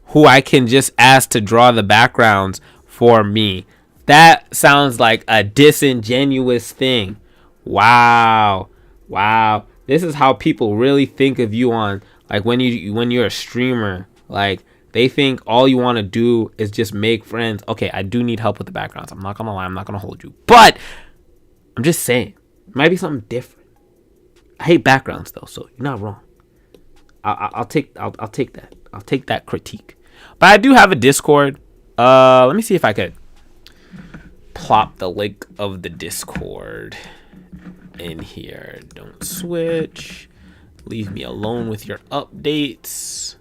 who I can just ask to draw the backgrounds for me? That sounds like a disingenuous thing. Wow. This is how people really think of you on, like, when you're a streamer. Like, they think all you want to do is just make friends. Okay, I do need help with the backgrounds. I'm not gonna lie. I'm not gonna hold you. But I'm just saying, it might be something different. I hate backgrounds though, so you're not wrong. I'll take that. I'll take that critique. But I do have a Discord. Let me see if I could plop the link of the Discord in here. Don't switch. Leave me alone with your updates.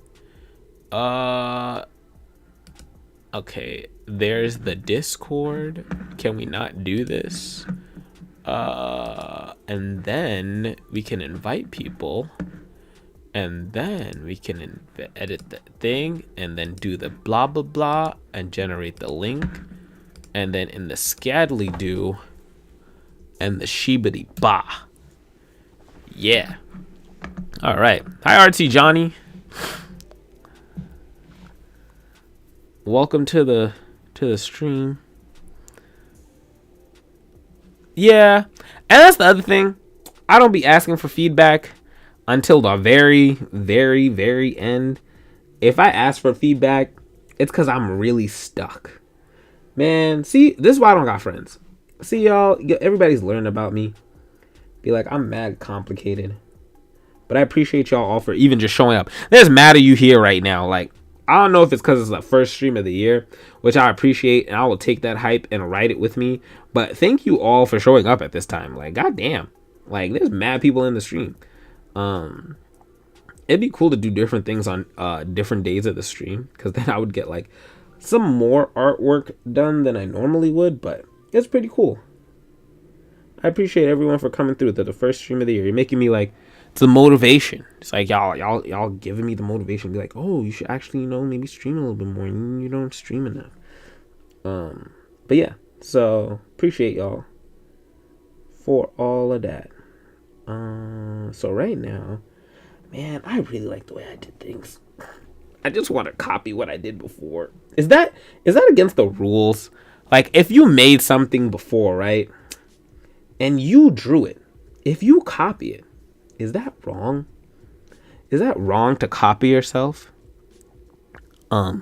Okay, there's the Discord. Can we not do this? And then we can invite people. And then we can edit the thing and then do the blah, blah, blah and generate the link. And then in the scadly do and the shibidi ba. Yeah. All right. Hi, RT Johnny. Welcome to the stream. Yeah. And that's the other thing. I don't be asking for feedback until the very, very, very end. If I ask for feedback, it's because I'm really stuck. Man, see, this is why I don't got friends. See, y'all, everybody's learning about me. Be like, I'm mad complicated. But I appreciate y'all all for even just showing up. There's mad of you here right now. Like, I don't know if it's because it's the first stream of the year, which I appreciate, and I will take that hype and write it with me. But thank you all for showing up at this time. Like, goddamn. Like, there's mad people in the stream. It'd be cool to do different things on different days of the stream, because then I would get like some more artwork done than I normally would, but it's pretty cool. I appreciate everyone for coming through to the first stream of the year. You're making me like, it's a motivation. It's like y'all giving me the motivation. Be like, oh, you should actually, maybe stream a little bit more. You don't stream enough. But yeah, so appreciate y'all for all of that. So right now, man, I really like the way I did things. I just want to copy what I did before. Is that against the rules? Like, if you made something before, right, and you drew it, if you copy it, is that wrong? Is that wrong to copy yourself? I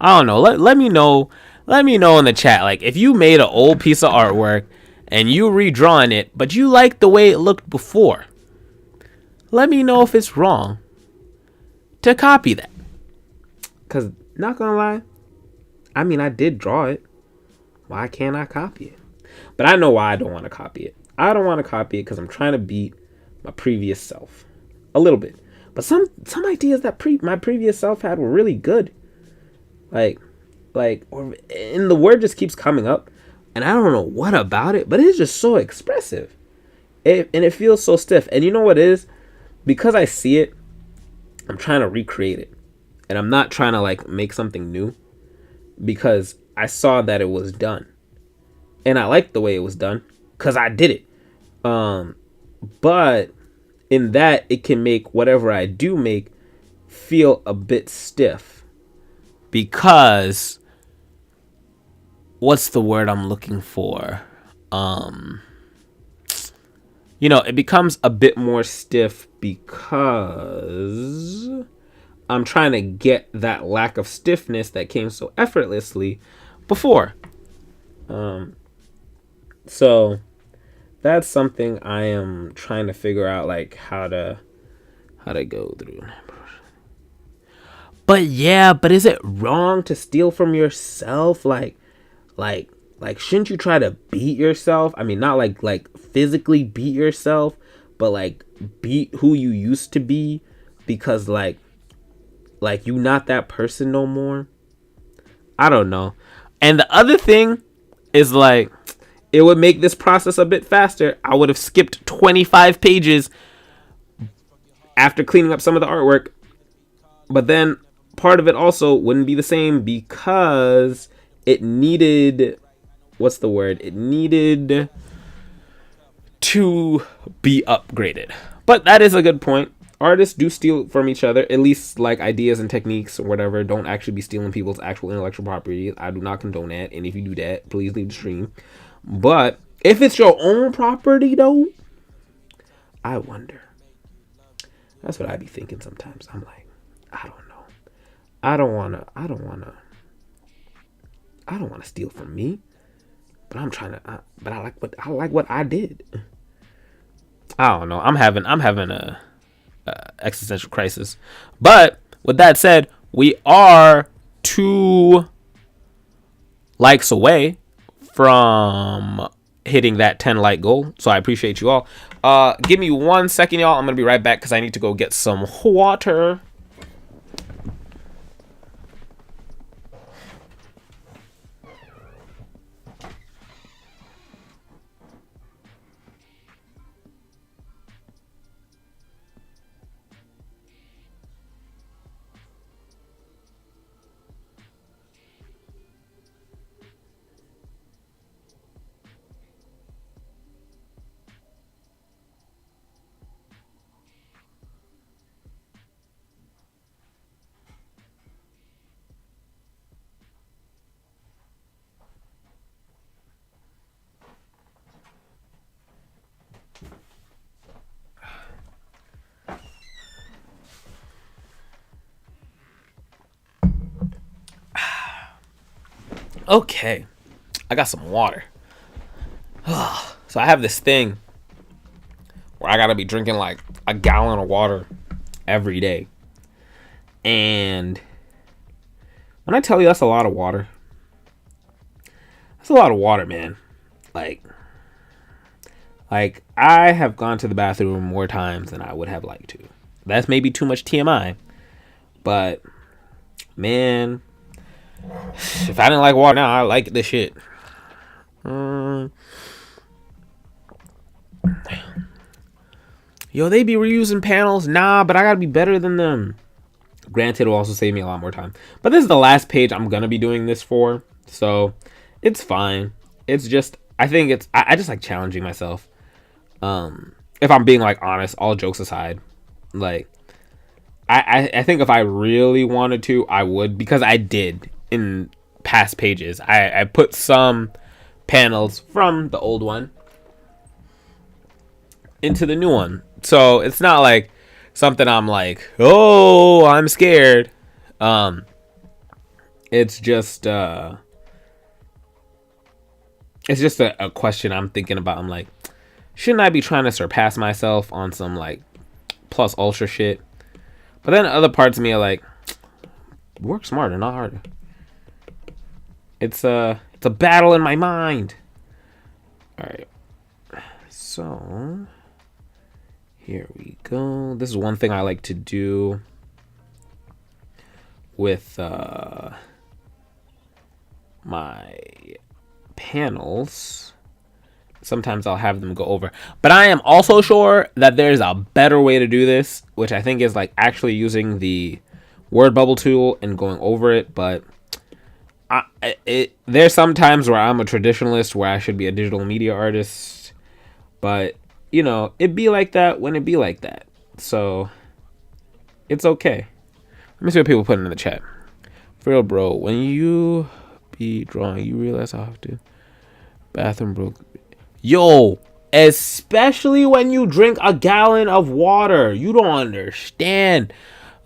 don't know. Let me know. Let me know in the chat. Like, if you made an old piece of artwork and you redrawing it, but you like the way it looked before, let me know if it's wrong to copy that. Because, not gonna lie, I mean, I did draw it. Why can't I copy it? But I know why I don't want to copy it. I don't want to copy it because I'm trying to beat my previous self a little bit. But some ideas that my previous self had were really good. And the word just keeps coming up, and I don't know what about it, but it's just so expressive. And it feels so stiff. And you know what it is? Because I see it, I'm trying to recreate it. And I'm not trying to like make something new, because I saw that it was done. And I liked the way it was done because I did it. But in that, it can make whatever I do make feel a bit stiff. Because, what's the word I'm looking for? It becomes a bit more stiff because I'm trying to get that lack of stiffness that came so effortlessly before. So that's something I am trying to figure out, like how to go through. But is it wrong to steal from yourself? Like shouldn't you try to beat yourself? I mean, not like physically beat yourself, but like beat who you used to be, because like you not that person no more. I don't know. And the other thing is, like, it would make this process a bit faster. I would have skipped 25 pages after cleaning up some of the artwork. But then part of it also wouldn't be the same because it needed, what's the word? It needed to be upgraded. But that is a good point. Artists do steal from each other, at least like ideas and techniques or whatever. Don't actually be stealing people's actual intellectual property. I do not condone that. And if you do that, please leave the stream. But if it's your own property, though, I wonder. That's what I be thinking sometimes. I'm like, I don't know. I don't wanna steal from me. But I'm trying to. But I like what I did. I don't know. I'm having a existential crisis. But with that said, we are 2 likes away from hitting that 10 like goal. So I appreciate you all. Give me 1 second, y'all. I'm gonna be right back because I need to go get some water. Okay, I got some water. So I have this thing where I gotta be drinking like a gallon of water every day. And when I tell you that's a lot of water, that's a lot of water, man. Like I have gone to the bathroom more times than I would have liked to. That's maybe too much TMI, but man, if I didn't like water now, I like this shit. Yo, they be reusing panels? Nah, but I gotta be better than them. Granted, it'll also save me a lot more time. But this is the last page I'm gonna be doing this for, so it's fine. It's just, I think it's, I just like challenging myself. If I'm being like honest, all jokes aside, like, I think if I really wanted to, I would, because I did in past pages. I put some panels from the old one into the new one. So it's not like something I'm like, oh, I'm scared. It's just a question I'm thinking about. I'm like, shouldn't I be trying to surpass myself on some like plus ultra shit? But then other parts of me are like, work smarter, not harder. It's a battle in my mind. All right. So here we go. This is one thing I like to do with my panels. Sometimes I'll have them go over. But I am also sure that there's a better way to do this, which I think is like actually using the word bubble tool and going over it. But there's some times where I'm a traditionalist where I should be a digital media artist. But, you know, it be like that when it be like that. So it's okay. Let me see what people put in the chat. For real, bro, when you be drawing, you realize I have to. Bathroom broke. Yo, especially when you drink a gallon of water. You don't understand.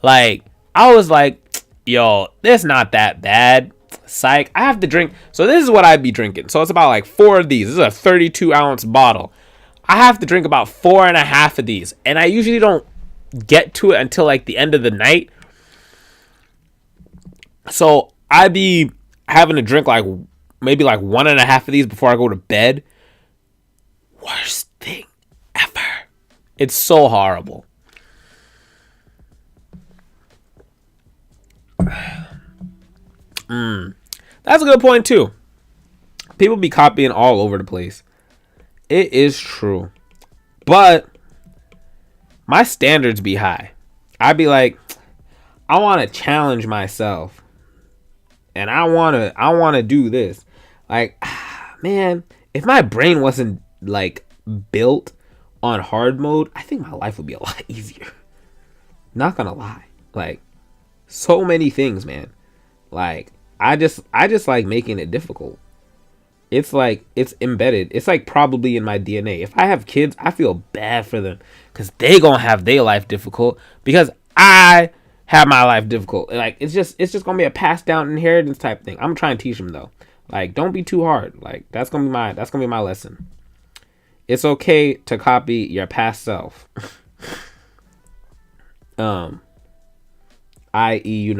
Like, I was like, yo, this not that bad. Psych. I have to drink. So this is what I'd be drinking. So it's about like 4 of these. This is a 32-ounce bottle. I have to drink about 4.5 of these. And I usually don't get to it until like the end of the night. So I'd be having to drink like maybe like 1.5 of these before I go to bed. Worst thing ever. It's so horrible. That's a good point too. People be copying all over the place. It is true. But my standards be high. I'd be like, I want to challenge myself. And I want to do this. Like, man, if my brain wasn't like built on hard mode, I think my life would be a lot easier. Not gonna lie. Like, so many things, man. Like, I just like making it difficult. It's like, it's embedded. It's like probably in my DNA. If I have kids, I feel bad for them because they gonna have their life difficult because I have my life difficult. Like, it's just gonna be a passed down inheritance type thing. I'm trying to teach them though. Like, don't be too hard. Like, that's gonna be my lesson. It's okay to copy your past self. I.e.,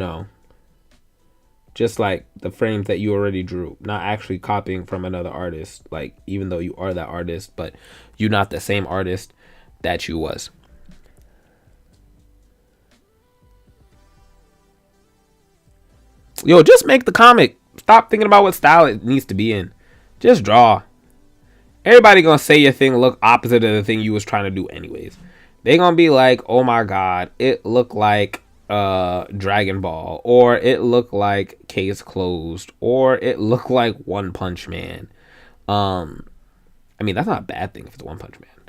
just like the frames that you already drew, not actually copying from another artist, like even though you are that artist, but you're not the same artist that you was. Yo, just make the comic. Stop thinking about what style it needs to be in. Just draw. Everybody gonna say your thing look opposite of the thing you was trying to do anyways. They gonna be like, oh my god, it looked like Dragon Ball, or it looked like Case Closed, or it looked like One Punch Man. I mean, that's not a bad thing if it's One Punch Man,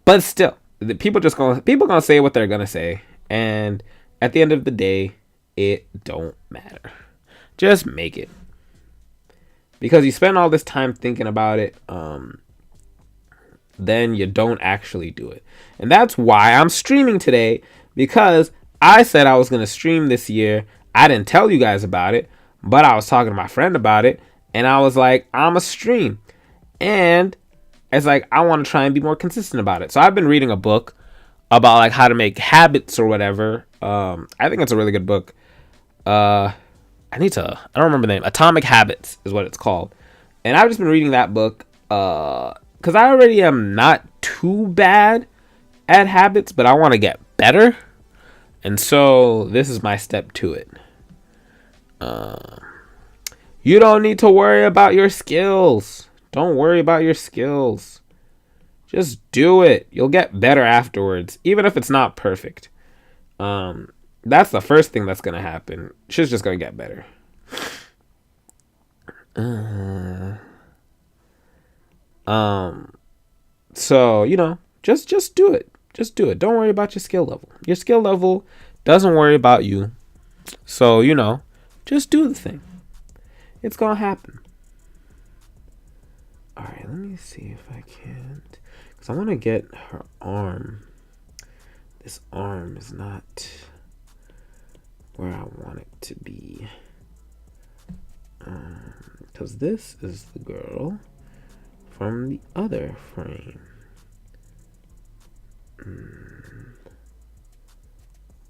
but still, people gonna say what they're gonna say, and at the end of the day, it don't matter. Just make it, because you spend all this time thinking about it, then you don't actually do it. And that's why I'm streaming today, because I said I was going to stream this year. I didn't tell you guys about it, but I was talking to my friend about it, and I was like, I'm a stream. And it's like, I want to try and be more consistent about it. So I've been reading a book about like how to make habits or whatever. I think it's a really good book. I don't remember the name. Atomic Habits is what it's called. And I've just been reading that book, because I already am not too bad at habits, but I want to get better. And so this is my step to it. You don't need to worry about your skills. Don't worry about your skills. Just do it. You'll get better afterwards, even if it's not perfect. That's the first thing that's going to happen. Shit's just going to get better. So, just do it. Just do it. Don't worry about your skill level. Your skill level doesn't worry about you. So, just do the thing. It's going to happen. All right, let me see if I can. Because I want to get her arm. This arm is not where I want it to be. Because this is the girl from the other frame.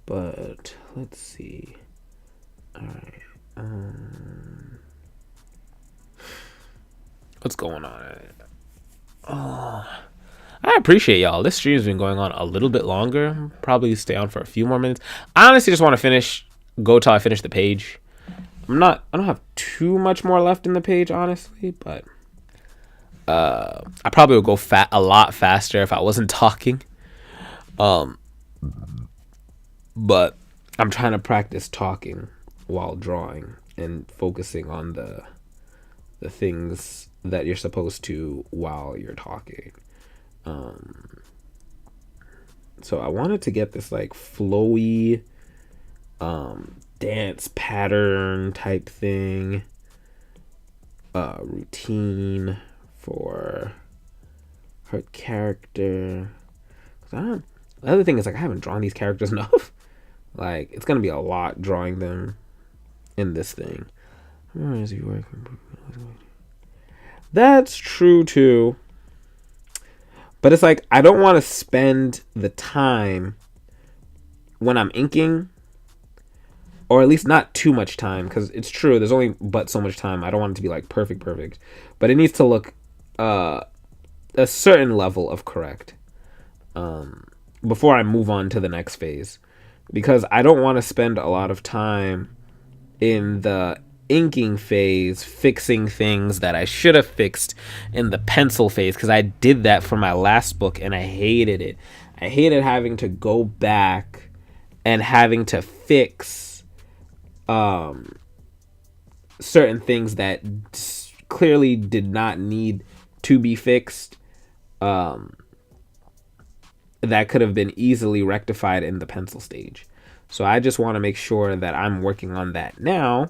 But let's see. All right. What's going on? Oh, I appreciate y'all. This stream's been going on a little bit longer. Probably stay on for a few more minutes. I honestly just want to go till I finish the page. I don't have too much more left in the page, honestly, but I probably would go a lot faster if I wasn't talking. But I'm trying to practice talking while drawing and focusing on the things that you're supposed to while you're talking. So I wanted to get this like flowy dance pattern type thing, routine for her character. The other thing is, like, I haven't drawn these characters enough. Like, it's gonna be a lot drawing them in this thing. That's true too. But it's like, I don't want to spend the time when I'm inking, or at least not too much time, because it's true, there's only but so much time. I don't want it to be like perfect, but it needs to look a certain level of correct before I move on to the next phase, because I don't want to spend a lot of time in the inking phase fixing things that I should have fixed in the pencil phase, because I did that for my last book and I hated it. I hated having to go back and having to fix certain things that clearly did not need to be fixed, that could have been easily rectified in the pencil stage. So I just want to make sure that I'm working on that now,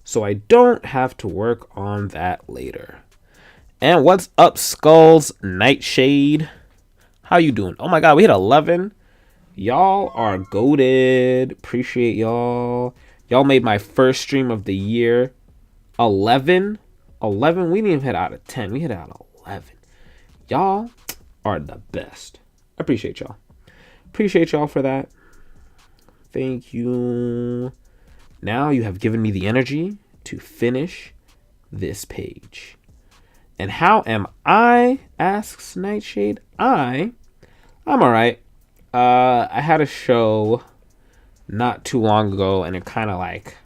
so I don't have to work on that later. And what's up, Skulls Nightshade? How you doing? Oh my god, we hit 11. Y'all are goated. Appreciate y'all. Y'all made my first stream of the year. 11? 11? We didn't even hit out of 10. We hit out of 11. Y'all, are the best. I appreciate y'all. Appreciate y'all for that. Thank you. Now you have given me the energy to finish this page. And how am I? Asks Nightshade. I'm alright. I had a show not too long ago, and it kind of like,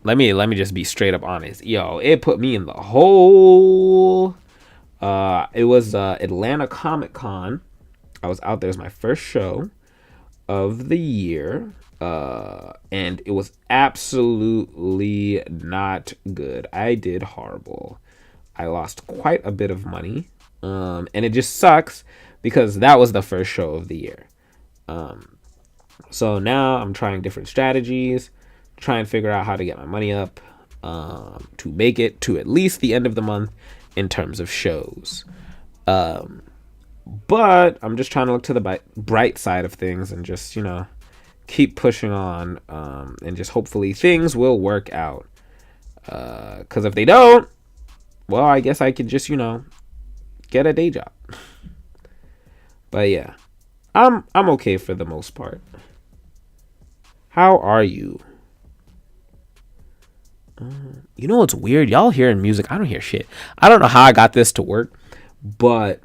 let me just be straight up honest. Yo, it put me in the hole. It was Atlanta Comic Con. I was out there. It was my first show of the year. And it was absolutely not good. I did horrible. I lost quite a bit of money. And it just sucks because that was the first show of the year. So now I'm trying different strategies, try and figure out how to get my money up, to make it to at least the end of the month in terms of shows. But I'm just trying to look to the bright side of things and just, keep pushing on, and just hopefully things will work out. Because if they don't, well, I guess I could just, get a day job. But yeah, I'm okay for the most part. How are you? You know what's weird? Y'all hearing music. I don't hear shit. I don't know how I got this to work, but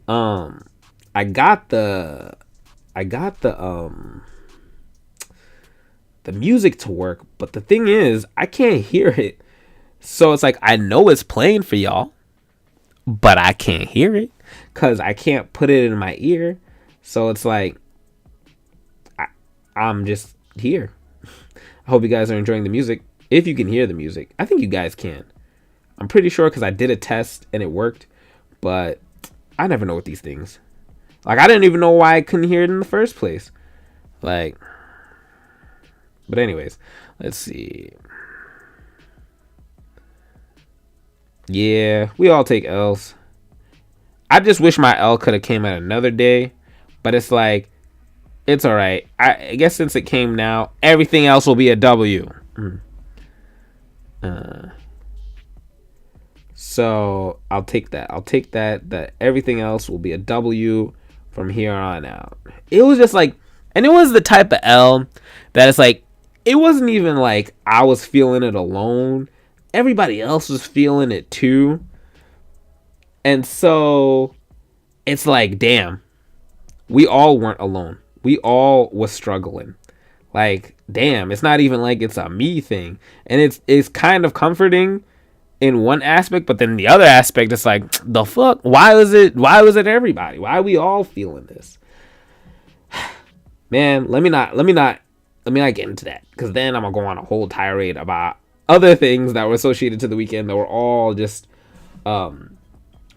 I got the music to work, but the thing is, I can't hear it. So it's like I know it's playing for y'all, but I can't hear it because I can't put it in my ear. So it's like I'm just here. I hope you guys are enjoying the music. If you can hear the music, I think you guys can. I'm pretty sure because I did a test and it worked, but I never know with these things. Like, I didn't even know why I couldn't hear it in the first place. Like, but anyways, let's see. Yeah, we all take L's. I just wish my L could have came at another day, but it's like, it's all right. I guess since it came now, everything else will be a W. So I'll take that. That everything else will be a W from here on out. It was just like, and it was the type of L that it's like, it wasn't even like I was feeling it alone. Everybody else was feeling it too. And so it's like, damn, we all weren't alone. We all was struggling. Like, damn, it's not even like it's a me thing. And it's kind of comforting in one aspect, but then the other aspect, it's like, the fuck? Why was it everybody? Why are we all feeling this? Man, let me not get into that, because then I'm gonna go on a whole tirade about other things that were associated to the weekend that were all just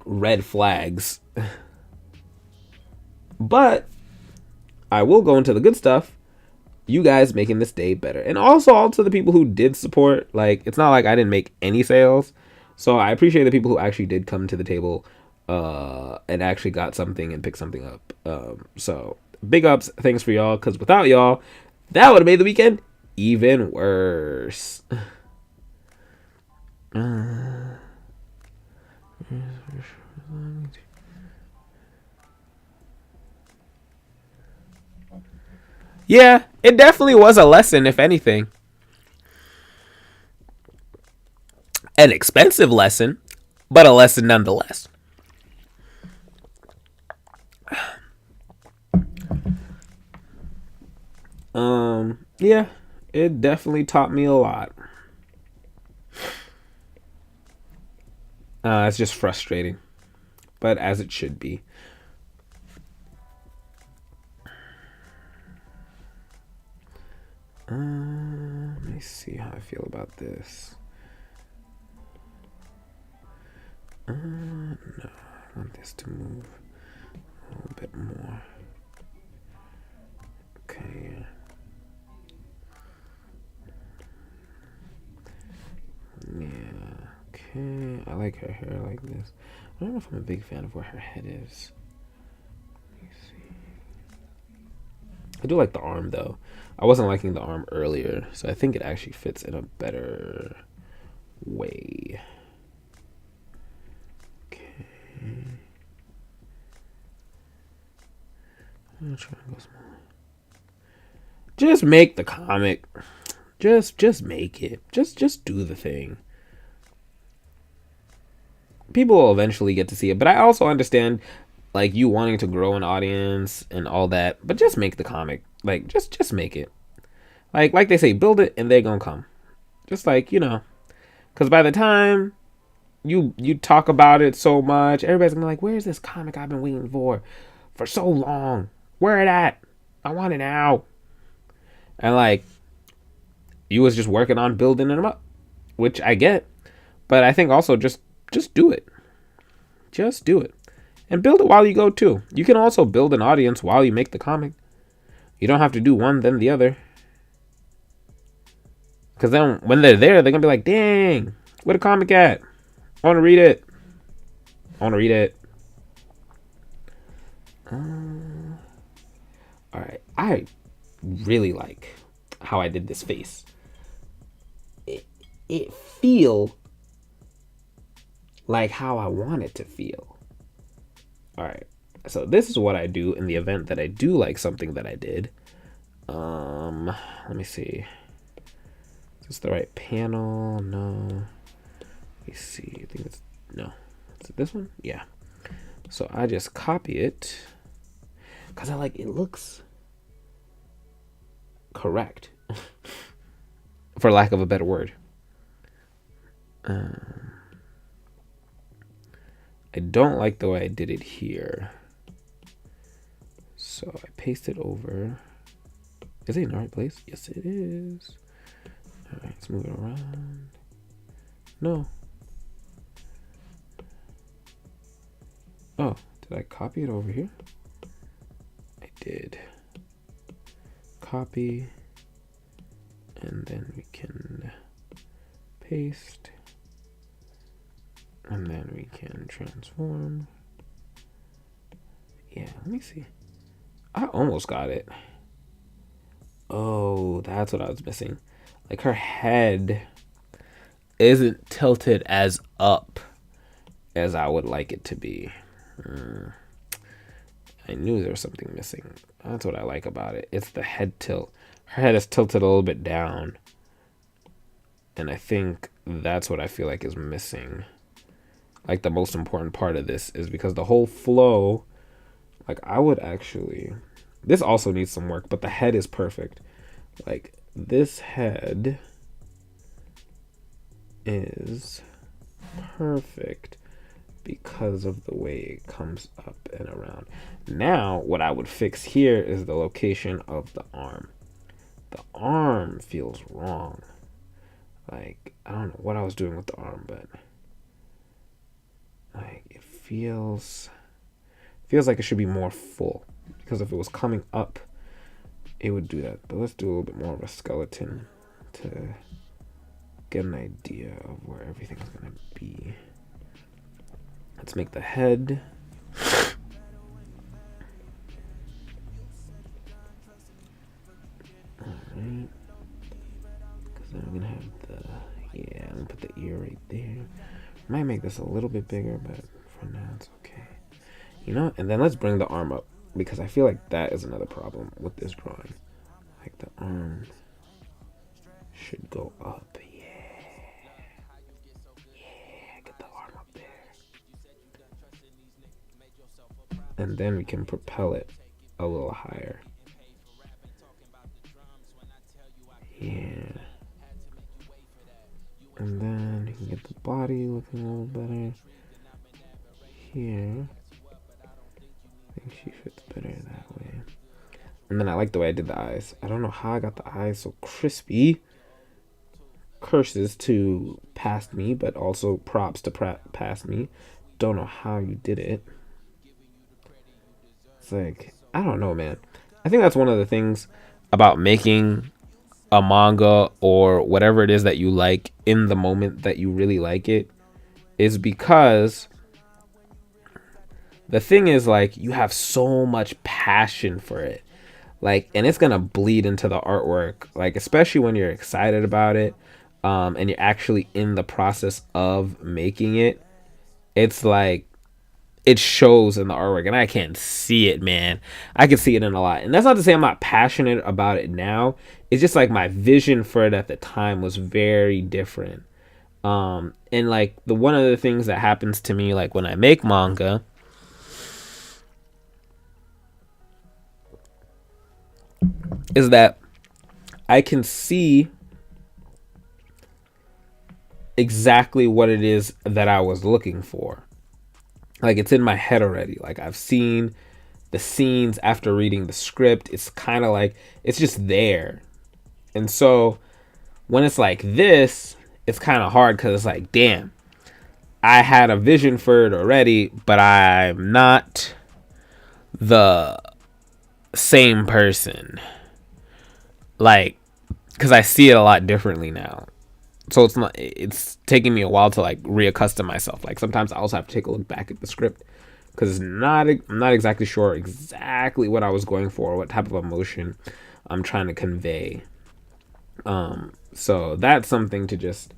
red flags. But I will go into the good stuff. You guys making this day better. And also all to the people who did support. Like, it's not like I didn't make any sales. So I appreciate the people who actually did come to the table and actually got something and picked something up. So big ups. Thanks for y'all. Because without y'all, that would have made the weekend even worse. Yeah, it definitely was a lesson, if anything. An expensive lesson, but a lesson nonetheless. Yeah, it definitely taught me a lot. It's just frustrating, but as it should be. Let me see how I feel about this. No, I want this to move a little bit more. Okay. Yeah. Okay. I like her hair like this. I don't know if I'm a big fan of where her head is. Let me see. I do like the arm though. I wasn't liking the arm earlier, so I think it actually fits in a better way. Okay. Just make the comic. Just make it. Just do the thing. People will eventually get to see it, but I also understand like you wanting to grow an audience and all that, but just make the comic. Like just make it. Like they say, build it and they're gonna come. Just like, because by the time you talk about it so much, everybody's gonna be like, where's this comic I've been waiting for so long? Where it at? I want it now. And like you was just working on building them up, which I get, but I think also just do it. Just do it. And build it while you go too. You can also build an audience while you make the comic. You don't have to do one then the other. Because then when they're there, they're going to be like, dang, where the comic at? I want to read it. Alright. I really like how I did this face. It feel like how I want it to feel. Alright. So this is what I do in the event that I do like something that I did. Let me see. Is this the right panel? No. Let me see. I think it's no. Is it this one? Yeah. So I just copy it because I like it looks correct, for lack of a better word. I don't like the way I did it here. So I paste it over. Is it in the right place? Yes, it is. All right, let's move it around. No. Oh, did I copy it over here? I did. Copy. And then we can paste. And then we can transform. Yeah, let me see. I almost got it. Oh, that's what I was missing. Like her head isn't tilted as up as I would like it to be. I knew there was something missing. That's what I like about it. It's the head tilt. Her head is tilted a little bit down. And I think that's what I feel like is missing. Like the most important part of this is because the whole flow, like I would actually, this also needs some work, but the head is perfect. Like this head is perfect because of the way it comes up and around. Now, what I would fix here is the location of the arm. The arm feels wrong. Like, I don't know what I was doing with the arm, but like it feels like it should be more full, because if it was coming up, it would do that. But let's do a little bit more of a skeleton to get an idea of where everything is going to be. Let's make the head. Alright. Because then we're going to have I'm going to put the ear right there. Might make this a little bit bigger, but for now it's okay. And then let's bring the arm up, because I feel like that is another problem with this drawing. Like the arm should go up. Get the arm up there. And then we can propel it a little higher. Yeah. And then you can get the body looking a little better. Here. I think she fits better that way. And then I like the way I did the eyes. I don't know how I got the eyes so crispy. Curses to past me, but also props to past me. Don't know how you did it. It's like, I don't know, man. I think that's one of the things about making a manga or whatever it is that you like in the moment that you really like it, is because the thing is, like, you have so much passion for it, like, and it's gonna bleed into the artwork, like, especially when you're excited about it, and you're actually in the process of making it. It's like it shows in the artwork, and I can see it, man. I can see it in a lot. And that's not to say I'm not passionate about it now. It's just like my vision for it at the time was very different. And like the one of the things that happens to me, like when I make manga, is that I can see exactly what it is that I was looking for. Like it's in my head already. Like I've seen the scenes after reading the script. It's kind of like it's just there. And so when it's like this, it's kind of hard because it's like, damn, I had a vision for it already, but I'm not the same person. Like, because I see it a lot differently now. So it's taking me a while to like reaccustom myself. Like sometimes I also have to take a look back at the script because I'm not exactly sure exactly what I was going for, what type of emotion I'm trying to convey. So that's something to just,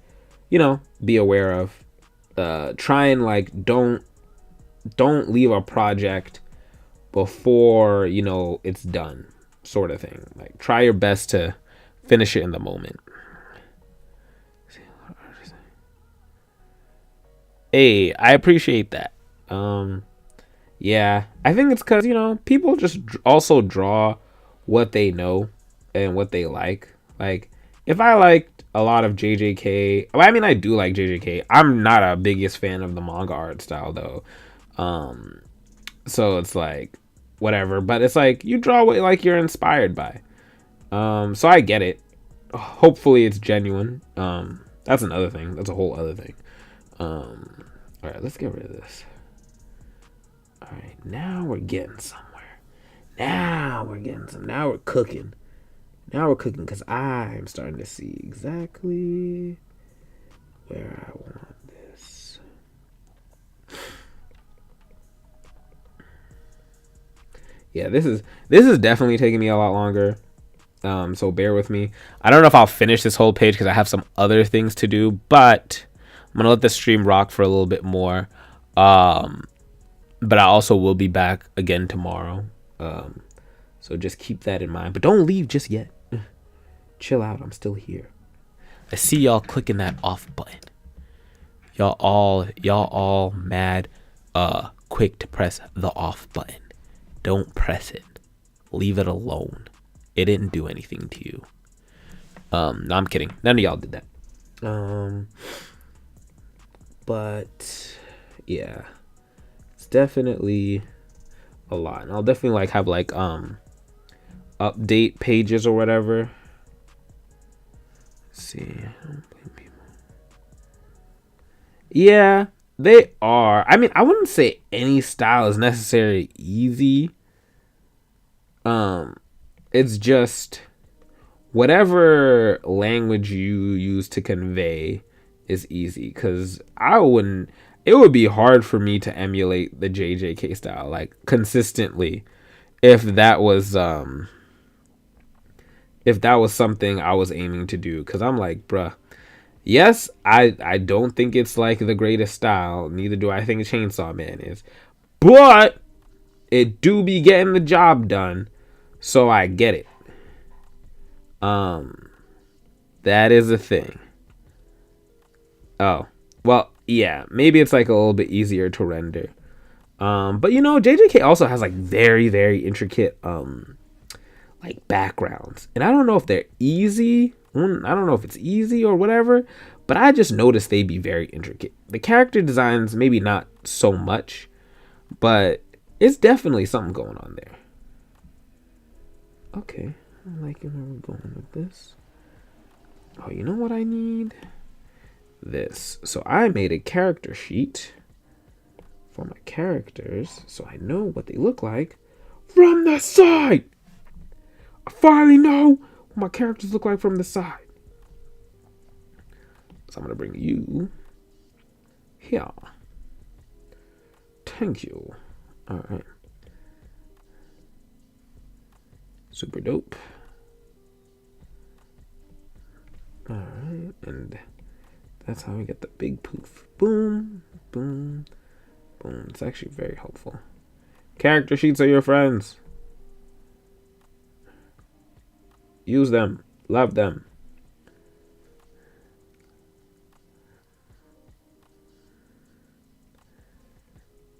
be aware of. Try and like don't leave a project before it's done, sort of thing. Like try your best to finish it in the moment. Hey, I appreciate that. Yeah, I think it's because people just also draw what they know and what they like. Like if I liked a lot of JJK, well, I mean I do like JJK. I'm not a biggest fan of the manga art style though. So it's like whatever, but it's like you draw what like you're inspired by. So I get it. Hopefully it's genuine. That's another thing. That's a whole other thing. All right, let's get rid of this. All right, now we're getting somewhere. Now we're cooking. Now we're cooking because I'm starting to see exactly where I want this. Yeah, this is definitely taking me a lot longer. So bear with me. I don't know if I'll finish this whole page because I have some other things to do, but I'm gonna let the stream rock for a little bit more. But I also will be back again tomorrow. So just keep that in mind. But don't leave just yet. Chill out. I'm still here. I see y'all clicking that off button. Y'all all mad quick to press the off button. Don't press it. Leave it alone. It didn't do anything to you. No, I'm kidding. None of y'all did that. But yeah, it's definitely a lot. And I'll definitely like have like update pages or whatever. Let's see. Yeah, they are. I mean, I wouldn't say any style is necessarily easy. It's just whatever language you use to convey is easy, because it would be hard for me to emulate the JJK style like consistently if that was something I was aiming to do, because I'm like, bruh, yes, I don't think it's like the greatest style, neither do I think Chainsaw Man is, but it do be getting the job done, so I get it. That is a thing. Oh, well, yeah, maybe it's like a little bit easier to render. But JJK also has like very, very intricate like backgrounds, and I don't know if they're easy. I don't know if it's easy or whatever, but I just noticed they'd be very intricate. The character designs maybe not so much, but it's definitely something going on there. Okay, I'm liking where we're going with this. Oh, you know what I need? This. So I made a character sheet for my characters, so I know what they look like from the side. I finally know what my characters look like from the side. So I'm gonna bring you here. Thank you. All right. Super dope. All right, and that's how we get the big poof. Boom, boom, Boom. It's actually very helpful. Character sheets are your friends. Use them. Love them.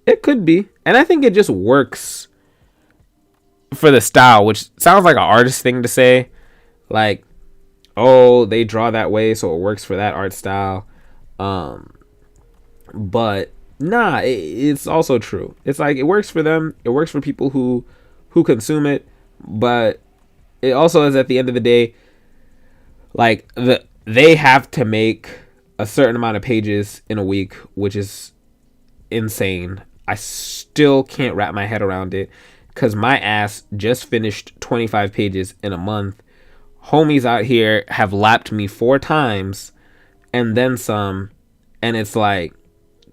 It could be. And I think it just works for the style, which sounds like an artist thing to say. Like, oh, they draw that way, so it works for that art style. But nah, it's also true. It's like it works for them. It works for people who consume it. But it also is, at the end of the day, like they have to make a certain amount of pages in a week, which is insane. I still can't wrap my head around it because my ass just finished 25 pages in a month. Homies out here have lapped me 4 times and then some, and it's like,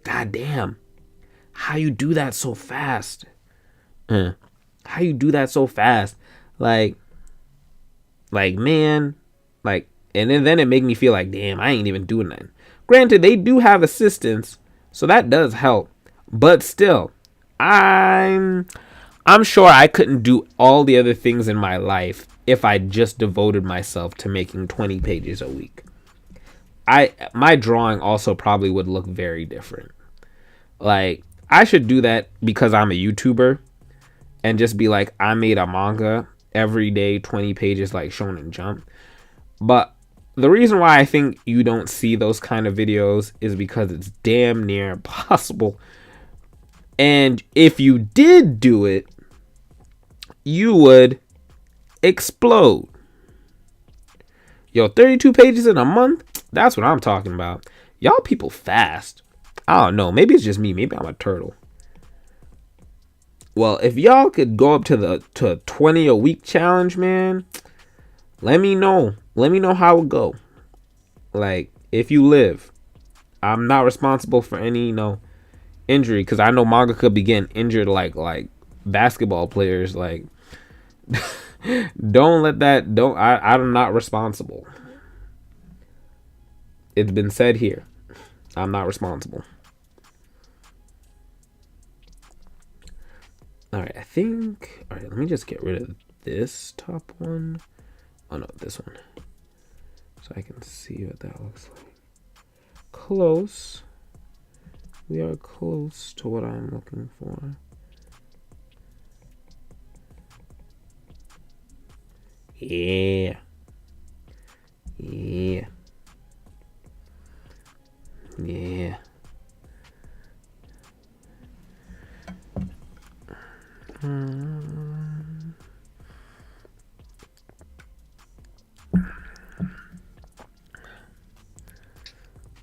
god damn, how you do that so fast? How you do that so fast? Like man, like, and then it made me feel like, damn, I ain't even doing nothing. Granted, they do have assistants, so that does help. But still, I'm sure I couldn't do all the other things in my life if I just devoted myself to making 20 pages a week. My drawing also probably would look very different. Like, I should do that because I'm a YouTuber and just be like, I made a manga every day, 20 pages like Shonen Jump. But the reason why I think you don't see those kind of videos is because it's damn near impossible. And if you did do it, you would explode. Yo, 32 pages in a month? That's what I'm talking about. Y'all people fast. I don't know. Maybe it's just me. Maybe I'm a turtle. Well, if y'all could go up to 20 a week challenge, man, let me know. Let me know how it go. Like, if you live, I'm not responsible for any, injury, because I know manga could be getting injured like basketball players. Like, don't let that. I'm not responsible. It's been said here. I'm not responsible. All right, I think. All right, let me just get rid of this top one. Oh no, this one, so I can see what that looks like. Close. We are close to what I'm looking for. Yeah. Yeah. Yeah.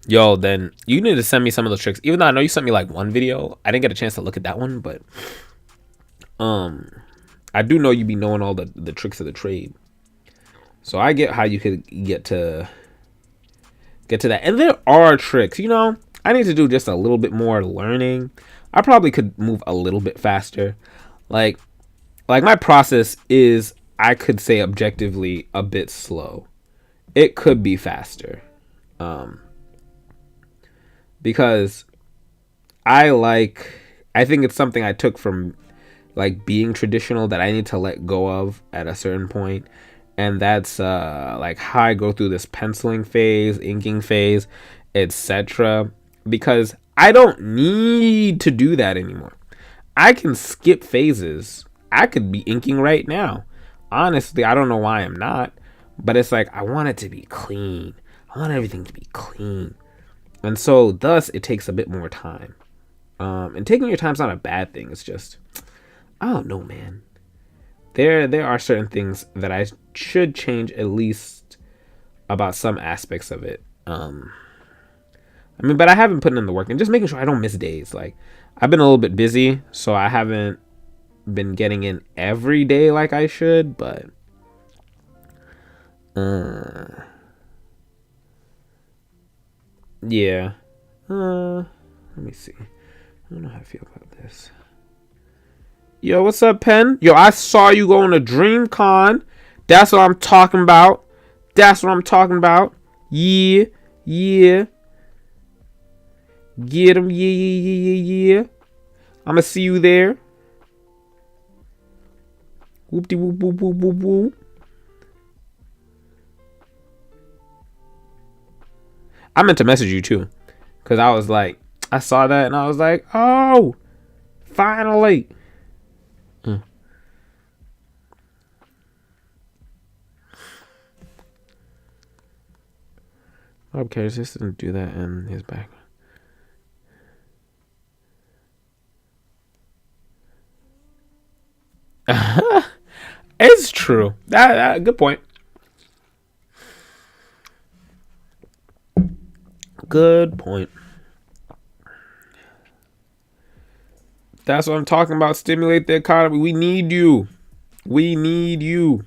Yo, then you need to send me some of those tricks. Even though I know you sent me like one video, I didn't get a chance to look at that one, but I do know you be knowing all the tricks of the trade. So I get how you could get to that. And there are tricks, I need to do just a little bit more learning. I probably could move a little bit faster. Like my process is, I could say objectively, a bit slow. It could be faster. Because I think it's something I took from like being traditional that I need to let go of at a certain point. And that's like how I go through this penciling phase, inking phase, etc. Because I don't need to do that anymore. I can skip phases. I could be inking right now. Honestly, I don't know why I'm not. But it's like, I want it to be clean. I want everything to be clean. And so, thus, it takes a bit more time. And taking your time's not a bad thing. It's just, I don't know, man. There are certain things that I should change, at least about some aspects of it. But I haven't put in the work, and just making sure I don't miss days. Like, I've been a little bit busy, so I haven't been getting in every day like I should, but yeah. Let me see. I don't know how I feel about this. Yo, what's up, Pen? Yo, I saw you going to DreamCon. That's what I'm talking about. Yeah. Get him, yeah. I'm gonna see you there. Whoop de whoop whoop whoop whoop whoop. I meant to message you too, cause I was like, I saw that and I was like, oh, finally. Okay, just didn't do that in his background. It's true. That good point. Good point. That's what I'm talking about. Stimulate the economy. We need you. We need you.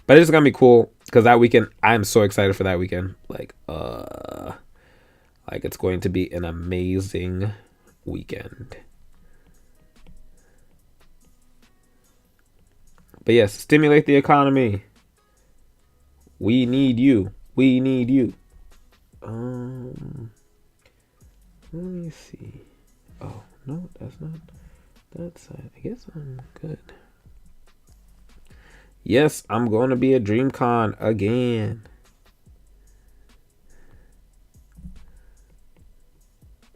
But it's gonna be cool because that weekend, I'm so excited for that weekend. Like it's going to be an amazing weekend. But yes, stimulate the economy. We need you. We need you. Let me see. Oh no, that's not that side. I guess I'm good. Yes, I'm going to be at DreamCon again.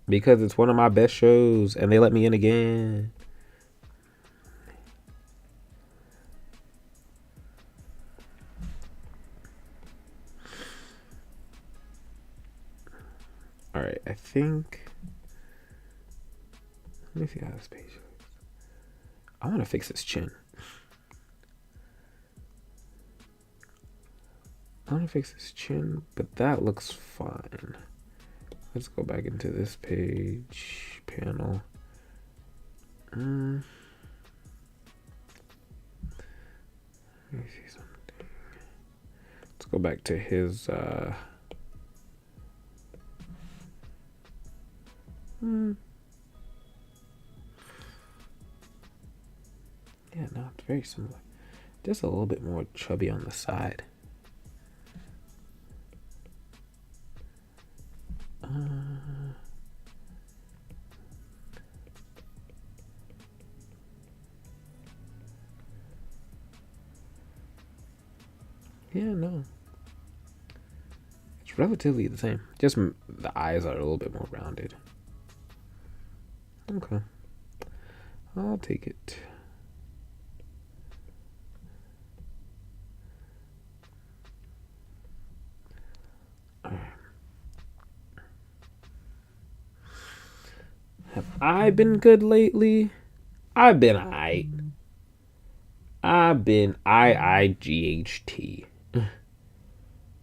Because it's one of my best shows and they let me in again. All right, I think. Let me see how this page looks. I want to fix his chin. I want to fix his chin, but that looks fine. Let's go back into this page panel. Let me see something. Let's go back to his Yeah, no, it's very similar. Just a little bit more chubby on the side. Yeah, no. It's relatively the same. Just the eyes are a little bit more rounded. Okay. I'll take it. Have I been good lately? I've been aight. I've been IIGHT,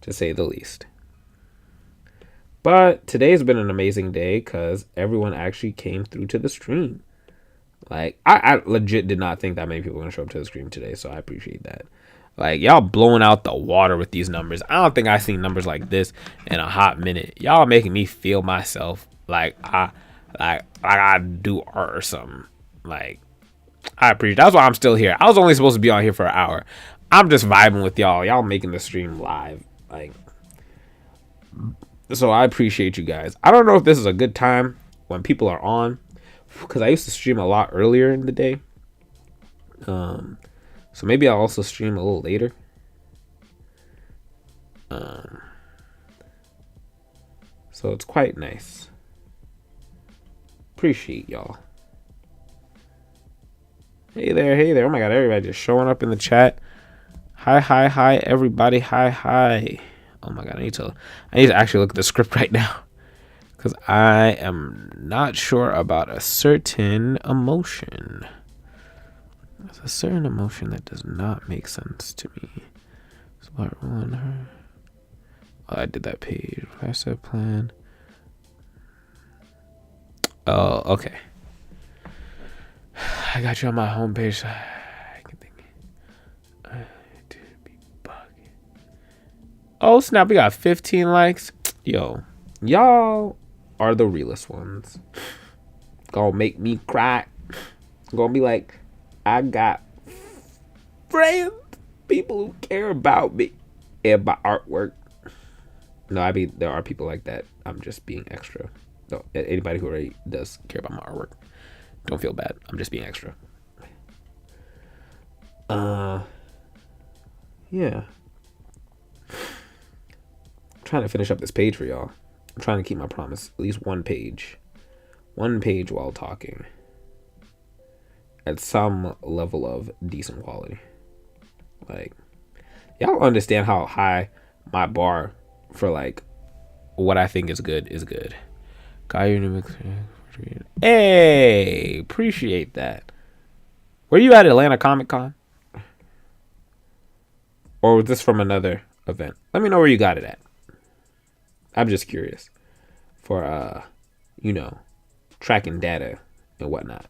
to say the least. But today's been an amazing day because everyone actually came through to the stream. Like, I legit did not think that many people were going to show up to the stream today, so I appreciate that. Like, y'all blowing out the water with these numbers. I don't think I've seen numbers like this in a hot minute. Y'all making me feel myself like I do art or something. Like, I appreciate it. That's why I'm still here. I was only supposed to be on here for an hour. I'm just vibing with y'all. Y'all making the stream live. Like, so I appreciate you guys. I don't know if this is a good time when people are on, because I used to stream a lot earlier in the day. So maybe I'll also stream a little later. So it's quite nice. Appreciate y'all. Hey there, hey there. Oh my god, everybody just showing up in the chat. Hi, everybody. Hi. Oh my god, I need to actually look at the script right now, because I am not sure about a certain emotion. There's a certain emotion that does not make sense to me. Smart one, her. Oh, I did that page. Asset plan. Oh, okay. I got you on my homepage. I can think. Oh snap! We got 15 likes. Yo, y'all are the realest ones. Gonna make me cry. Gonna be like, I got friends, people who care about me and my artwork. No, I mean there are people like that. I'm just being extra. No, anybody who already does care about my artwork, don't feel bad. I'm just being extra. Yeah. I'm trying to finish up this page for y'all. I'm trying to keep my promise. At least one page. One page while talking. At some level of decent quality. Like, y'all understand how high my bar for like what I think is good is good. Hey, appreciate that. Were you at Atlanta Comic Con? Or was this from another event? Let me know where you got it at. I'm just curious. For tracking data and whatnot.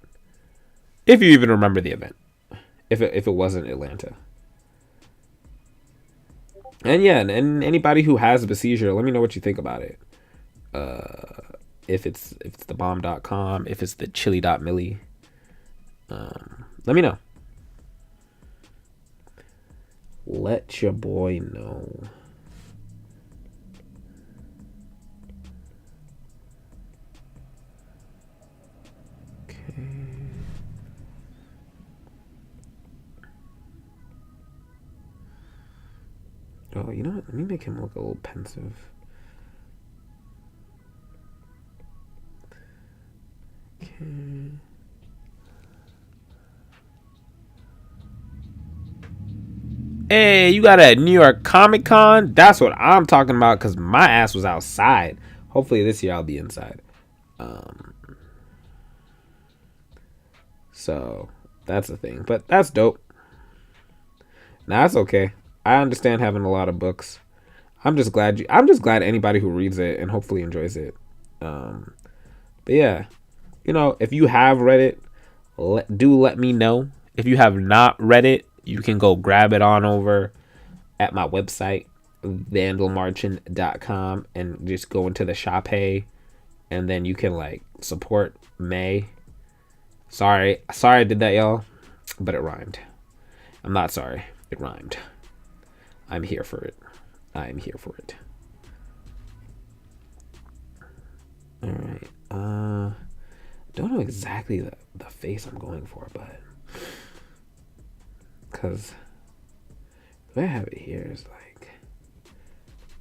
If you even remember the event. If it wasn't Atlanta. And yeah, and anybody who has a seizure, let me know what you think about it. If it's the bomb.com, if it's the chili.millie. Let me know. Let your boy know. Okay. Oh, you know what? Let me make him look a little pensive. Okay. Hey, you got a New York Comic Con? That's what I'm talking about, because my ass was outside. Hopefully this year I'll be inside. So that's the thing. But that's dope. Nah, that's okay. I understand having a lot of books. I'm just glad anybody who reads it and hopefully enjoys it. But yeah, if you have read it, let me know. If you have not read it, you can go grab it on over at my website, vandalmarchand.com, and just go into the shop and then you can like support May. Sorry I did that, y'all, but it rhymed. I'm not sorry. It rhymed. I'm here for it. All right. Don't know exactly the face I'm going for, but because the way I have it here is like,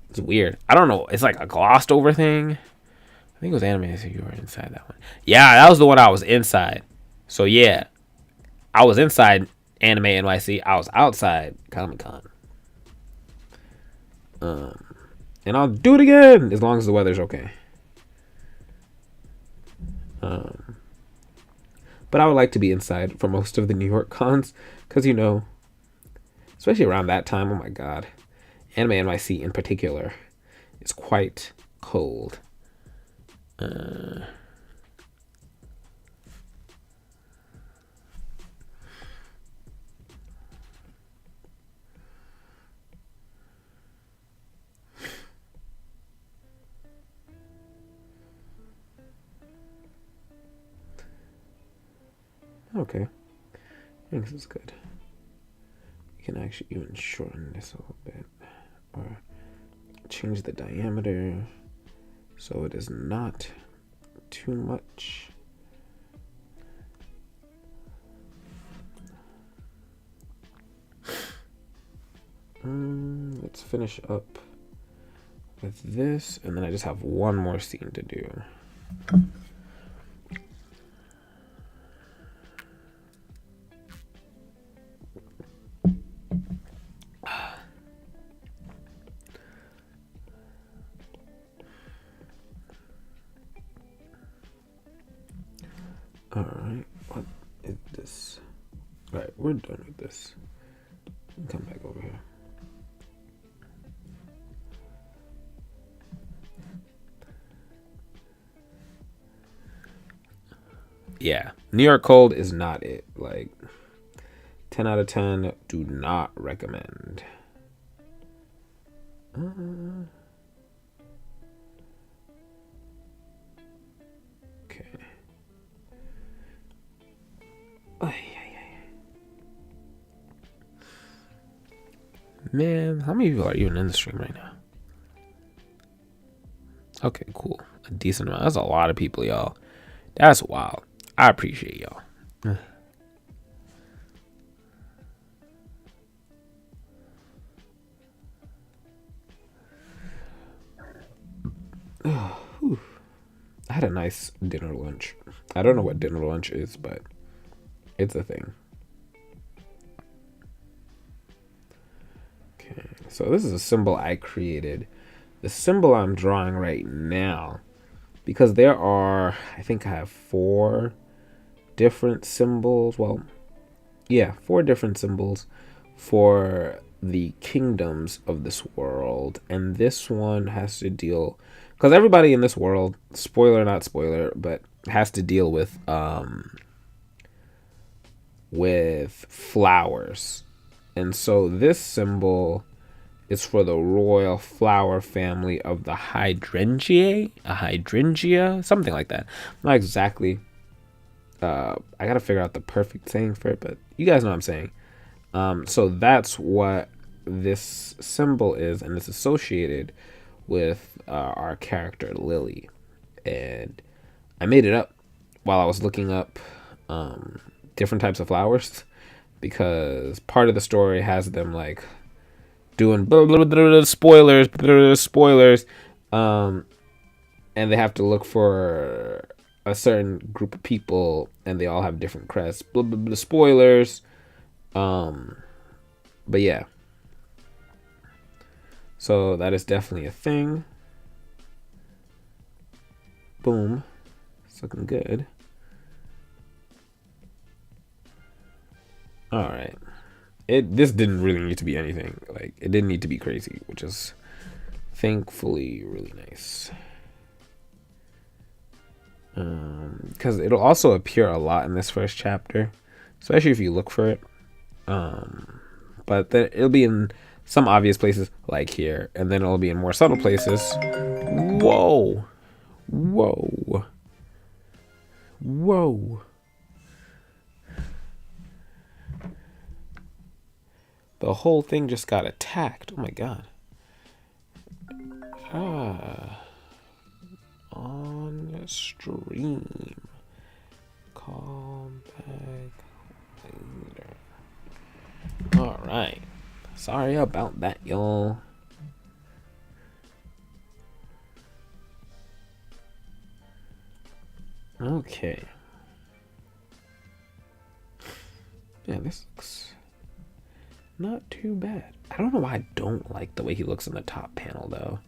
it's weird. I don't know. It's like a glossed over thing. I think it was anime. So you were inside that one. Yeah, that was the one I was inside. So yeah, I was inside Anime NYC. I was outside Comic Con. And I'll do it again as long as the weather's okay. But I would like to be inside for most of the New York cons, because especially around that time, oh my god, Anime NYC in particular is quite cold. Okay, I think this is good. You can actually even shorten this a little bit, or change the diameter so it is not too much. Let's finish up with this, and then I just have one more scene to do. Alright, what is this? Alright, we're done with this. Come back over here. Yeah, New York cold is not it. Like, 10 out of 10, do not recommend. Okay. Man, how many people are even in the stream right now? Okay, cool. A decent amount. That's a lot of people, y'all. That's wild. I appreciate y'all. I had a nice dinner lunch. I don't know what dinner lunch is, but it's a thing. Okay, so this is a symbol I created. The symbol I'm drawing right now, because there are, I think I have 4 different symbols. Well, yeah, 4 different symbols for the kingdoms of this world. And this one has to deal, because everybody in this world, spoiler, not spoiler, but has to deal with flowers. And so this symbol is for the royal flower family of the hydrangea, something like that. Not exactly. I gotta figure out the perfect saying for it, but you guys know what I'm saying. So that's what this symbol is, and it's associated with our character Lily. And I made it up while I was looking up different types of flowers, because part of the story has them like doing spoilers, and they have to look for a certain group of people, and they all have different crests. Spoilers. But yeah. So that is definitely a thing. Boom. It's looking good. All right. This didn't really need to be anything. Like, it didn't need to be crazy, which is thankfully really nice. Because it'll also appear a lot in this first chapter, especially if you look for it. But then it'll be in some obvious places like here, and then it'll be in more subtle places. Whoa. Whoa. Whoa. The whole thing just got attacked. Oh my god. On stream. Call back later. Alright. Sorry about that, y'all. Okay. Yeah, this looks not too bad. I don't know why I don't like the way he looks in the top panel, though.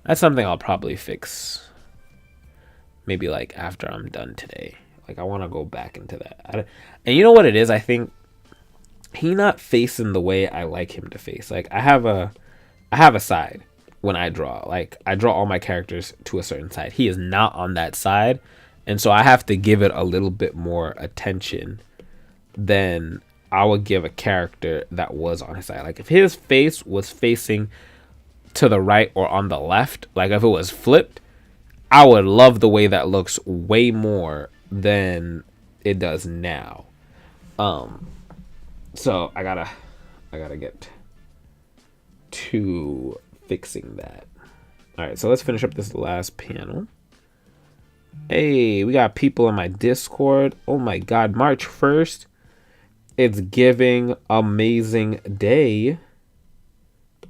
That's something I'll probably fix maybe like after I'm done today. Like, I want to go back into that. And you know what it is? I think he not facing the way I like him to face. Like, I have a side when I draw. Like, I draw all my characters to a certain side. He is not on that side, and so I have to give it a little bit more attention than I would give a character that was on his side. Like, if his face was facing to the right or on the left, like if it was flipped, I would love the way that looks way more than it does now. So I gotta get to fixing that. All right, so let's finish up this last panel. Hey, we got people in my Discord. Oh my god, March 1st. It's giving amazing day.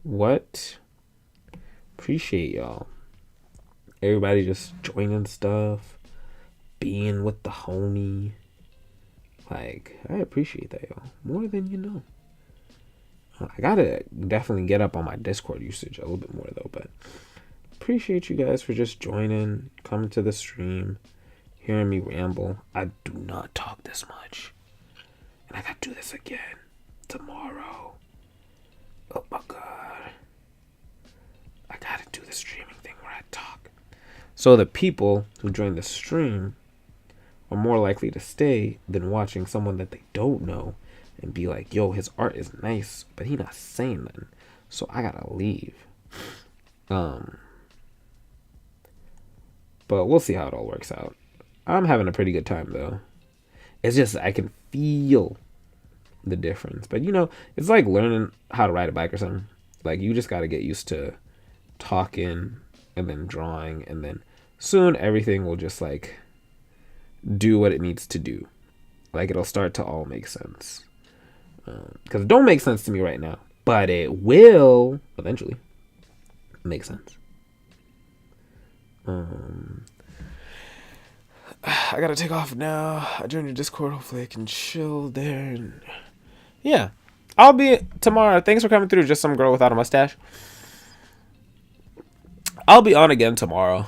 What? Appreciate y'all. Everybody just joining stuff, being with the homie. Like, I appreciate that, y'all. More than you know. I gotta definitely get up on my Discord usage a little bit more, though. But appreciate you guys for just joining, coming to the stream, hearing me ramble. I do not talk this much. And I gotta do this again tomorrow. Oh my god. I gotta do the streaming thing where I talk. So the people who join the stream are more likely to stay than watching someone that they don't know and be like, yo, his art is nice, but he not saying nothing, so I gotta leave. But we'll see how it all works out. I'm having a pretty good time, though. It's just I can feel the difference. But, you know, it's like learning how to ride a bike or something. Like, you just gotta get used to talking and then drawing, and then soon everything will just like do what it needs to do. Like it'll start to all make sense. Because it don't make sense to me right now, but it will eventually make sense. I gotta take off now. I joined your Discord. Hopefully I can chill there. And yeah, I'll be tomorrow. Thanks for coming through. Just some girl without a mustache. I'll be on again tomorrow.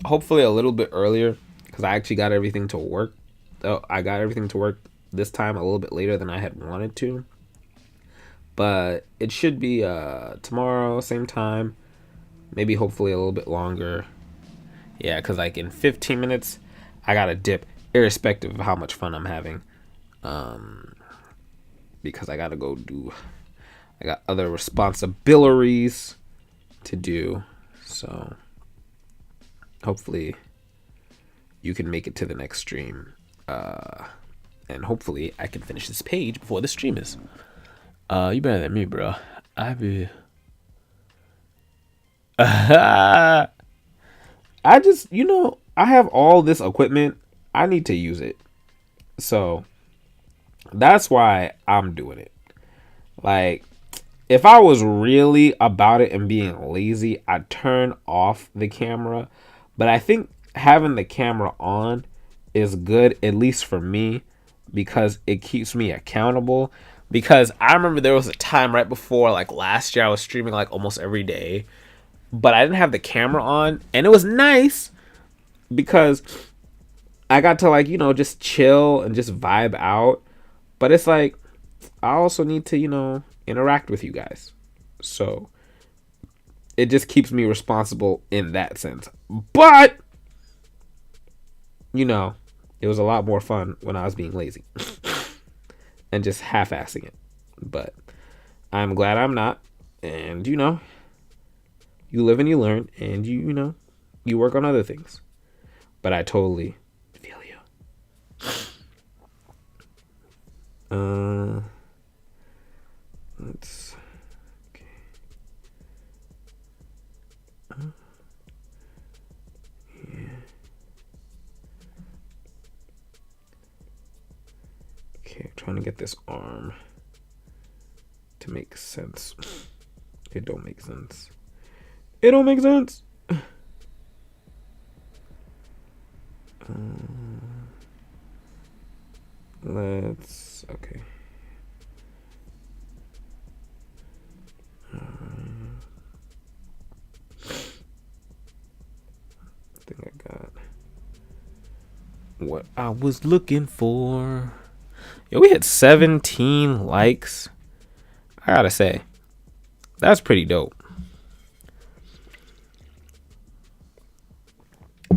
Hopefully a little bit earlier because I actually got everything to work. I got everything to work this time a little bit later than I had wanted to. But it should be tomorrow, same time. Maybe hopefully a little bit longer. Yeah, because like in 15 minutes, I got to dip irrespective of how much fun I'm having. Because I got to go do... I got other responsibilities to do. So hopefully you can make it to the next stream. And hopefully I can finish this page before the stream is. You better than me, bro. I be... I just, I have all this equipment. I need to use it. So that's why I'm doing it. Like, if I was really about it and being lazy, I'd turn off the camera. But I think having the camera on is good, at least for me, because it keeps me accountable. Because I remember there was a time right before, like last year, I was streaming like almost every day. But I didn't have the camera on. And it was nice because I got to like, just chill and just vibe out. But it's like, I also need to, interact with you guys. So it just keeps me responsible in that sense. But, it was a lot more fun when I was being lazy and just half-assing it. But I'm glad I'm not. And, you live and you learn, and you work on other things. But I totally feel you. Let's okay. Yeah. Okay, I'm trying to get this arm to make sense. It don't make sense. It don't make sense. Let's... Okay. I think I got what I was looking for. Yo, we hit 17 likes. I gotta say, that's pretty dope.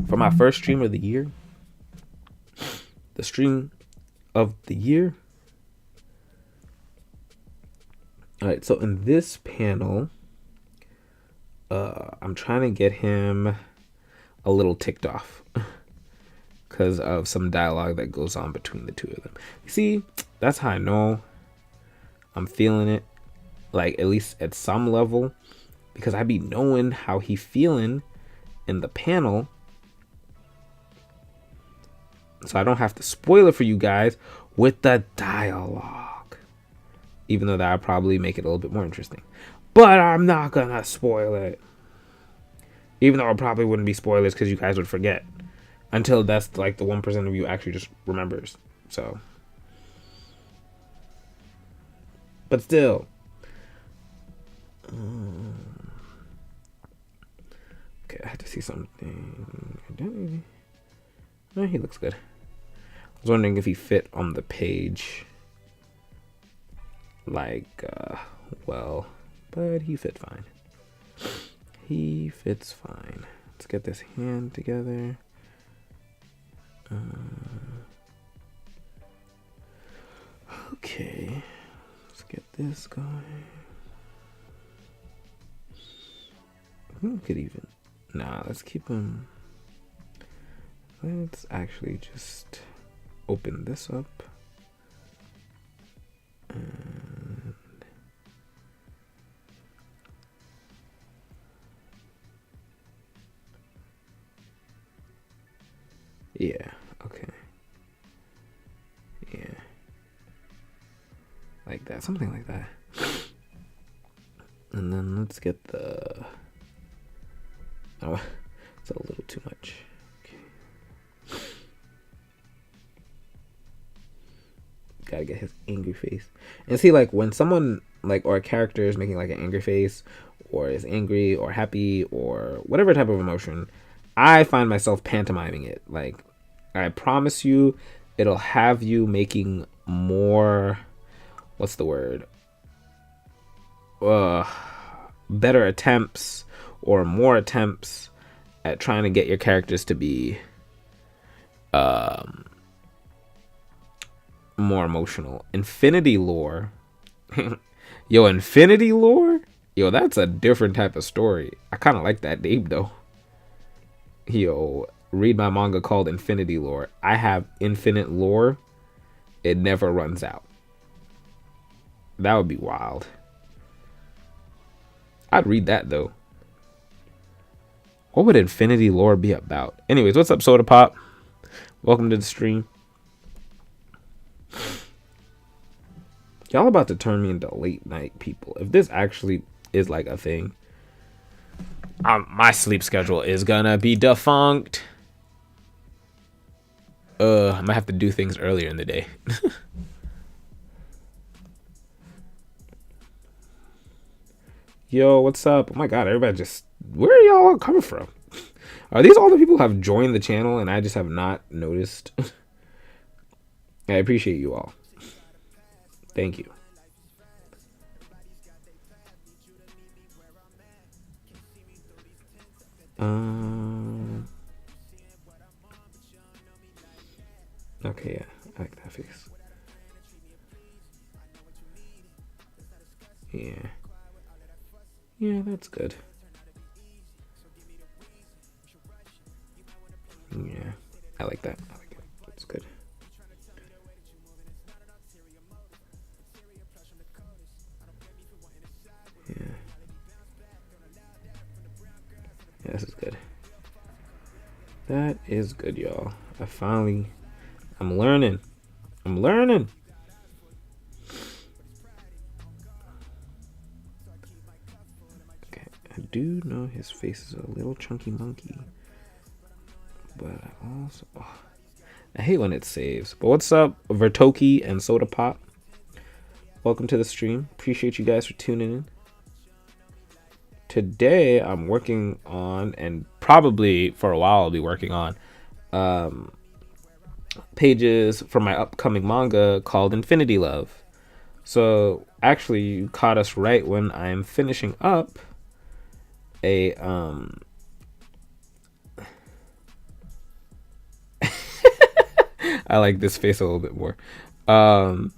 For my first stream of the year, the stream of the year. All right, so in this panel, I'm trying to get him a little ticked off because of some dialogue that goes on between the two of them. You see, that's how I know I'm feeling it, like at least at some level, because I be knowing how he feeling in the panel. So I don't have to spoil it for you guys with the dialogue. Even though that would probably make it a little bit more interesting. But I'm not going to spoil it. Even though it probably wouldn't be spoilers because you guys would forget. Until that's like the 1% of you actually just remembers. So. But still. Okay, I have to see something. No, he looks good. I was wondering if he fit on the page. Like, well, but he fit fine. He fits fine. Let's get this hand together. Okay, let's get this going. Who could even... Nah, let's keep him... Let's actually just open this up. And Yeah. Okay. Yeah. Like that. Something like that. And then let's get the... Oh, it's a little too much. Okay. Gotta get his angry face. And see, like, when someone, like, or a character is making, like, an angry face, or is angry, or happy, or whatever type of emotion, I find myself pantomiming it. Like, I promise you, it'll have you making more... What's the word? Better attempts, or more attempts at trying to get your characters to be more emotional. Infinity lore. Yo, Infinity lore? Yo, that's a different type of story. I kind of like that name, though. Yo, read my manga called Infinity Lore. I have infinite lore. It never runs out. That would be wild. I'd read that, though. What would Infinity Lore be about? Anyways, what's up, Soda Pop? Welcome to the stream. Y'all about to turn me into late night people. If this actually is like a thing, my sleep schedule is gonna be defunct. I might have to do things earlier in the day. Yo, what's up? Oh my god, everybody just... Where are y'all coming from? Are these all the people who have joined the channel and I just have not noticed? I appreciate you all. Thank you. Okay, yeah, I like that face. Yeah. Yeah, that's good. Yeah, I like that. I like it. That's good. Yeah. Yeah, this is good. That is good, y'all. I'm learning. I'm learning. Okay, I do know his face is a little chunky monkey. But I also... I hate when it saves. But what's up, Vertoki and Soda Pop? Welcome to the stream. Appreciate you guys for tuning in. Today, I'm working on, and probably for a while I'll be working on, pages for my upcoming manga called Infinity Love. So, actually, you caught us right when I'm finishing up a, I like this face a little bit more. I'm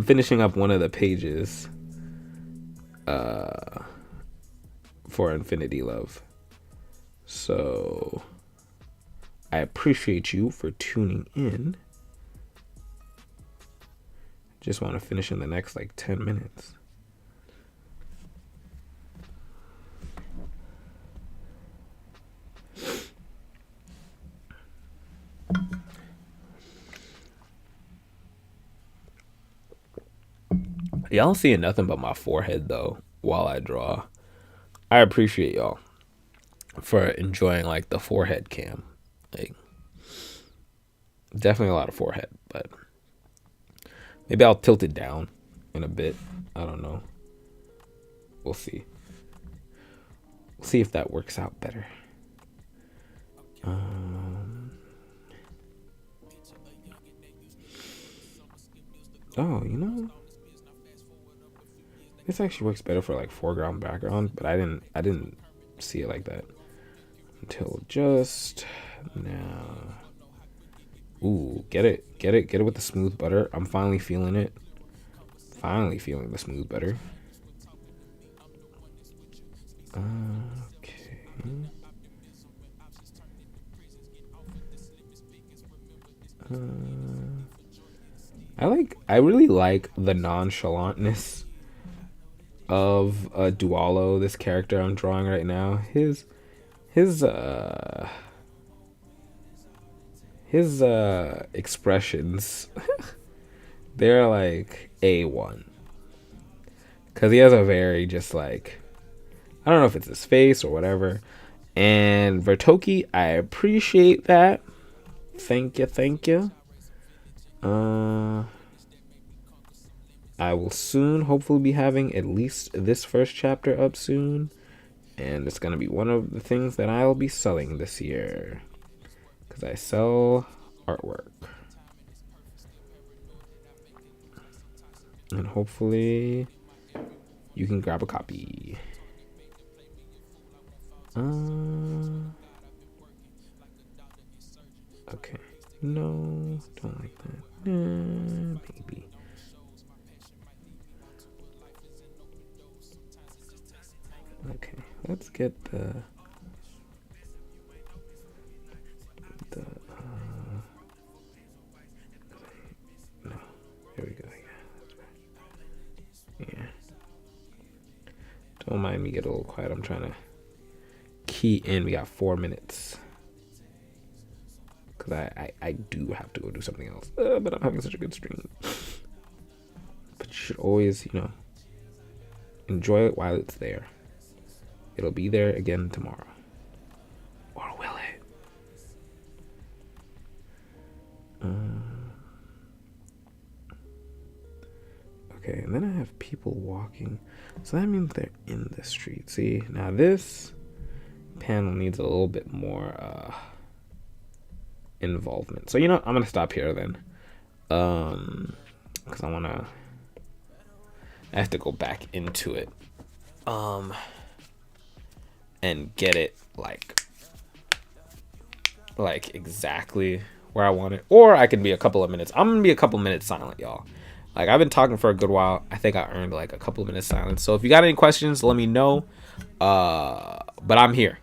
finishing up one of the pages for Infinity Love. So I appreciate you for tuning in. Just want to finish in the next like 10 minutes. Y'all seeing nothing but my forehead though while I draw. I appreciate y'all for enjoying like the forehead cam. Like, definitely a lot of forehead, but maybe I'll tilt it down in a bit. I don't know. We'll see. We'll see if that works out better. Oh, you know, this actually works better for like foreground background, but I didn't see it like that until just now. Ooh, get it with the smooth butter. I'm finally feeling it. Finally feeling the smooth butter. Okay. I really like the nonchalantness of Dualo, this character I'm drawing right now. His his expressions, they're like A1. Because he has a very just like, I don't know if it's his face or whatever. And Vertoki, I appreciate that. Thank you, thank you. I will soon hopefully be having at least this first chapter up soon. And it's going to be one of the things that I'll be selling this year. Because I sell artwork. And hopefully you can grab a copy. Okay. No, don't like that. Maybe. Okay, let's get the no. Here we go. Yeah. Don't mind me get a little quiet. I'm trying to key in. We got 4 minutes. Because I do have to go do something else. But I'm having such a good stream. But you should always, enjoy it while it's there. It'll be there again tomorrow. Or will it? Okay, and then I have people walking. So that means they're in the street. See, now this panel needs a little bit more involvement. So, I'm going to stop here then. Because I have to go back into it. And get it like exactly where I want it. Or I can be a couple of minutes. I'm going to be a couple minutes silent, y'all. Like, I've been talking for a good while. I think I earned like a couple of minutes silence. So if you got any questions, let me know. But I'm here.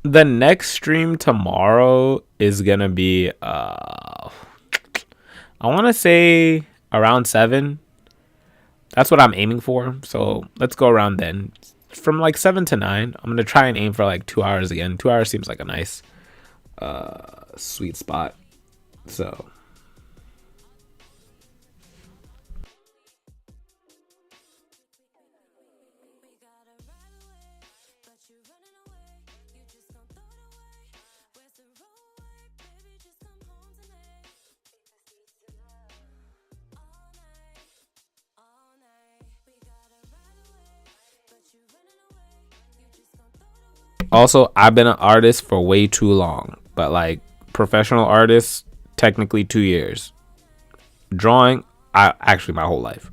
The next stream tomorrow is gonna be I want to say around 7. That's what I'm aiming for. So let's go around then. From like 7 to 9. I'm gonna try and aim for like 2 hours again. 2 hours seems like a nice sweet spot. So also, I've been an artist for way too long, but like professional artist, technically 2 years. Drawing, I actually my whole life.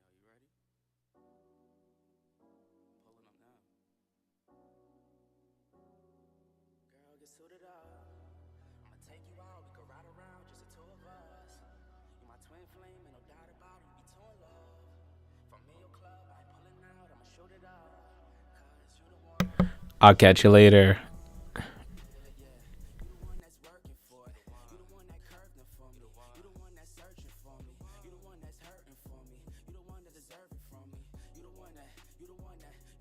you ready? Pulling up now. Girl, get suited up. I'ma take you out. We can ride around, just the two of us. You my twin flame, ain't no doubt about it. We be two in love. From me your club, I ain't pulling out. I'ma shoot it up. Cause you the one. I'll catch you later. You the one that's working for it. You the one that curved it for me. You the one that's searching for me. You the one that's hurting for me. You the one that deserve it from me. You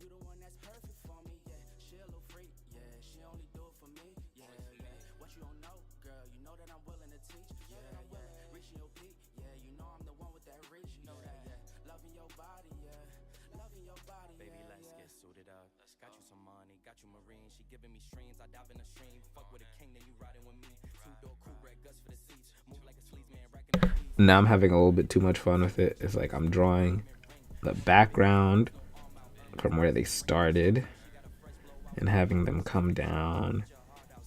the one that's perfect for me. Yeah, she a little freak. Yeah, she only do it for me. Yeah, yeah. What you don't know, girl? You know that I'm willing to teach. Yeah, yeah. Reaching your peak. Yeah, you know I'm the one with that reach. You know that. Yeah, loving your body. Yeah, loving your body. Baby, let's get suited up. Got you some money, got you marine. She giving me streams, I dive in the stream. Fuck with a king, then you riding with me. Two-door coupe, red guts for the seats. Move like a sleaze man, racking the beats. Now I'm having a little bit too much fun with it. It's like I'm drawing the background from where they started and having them come down,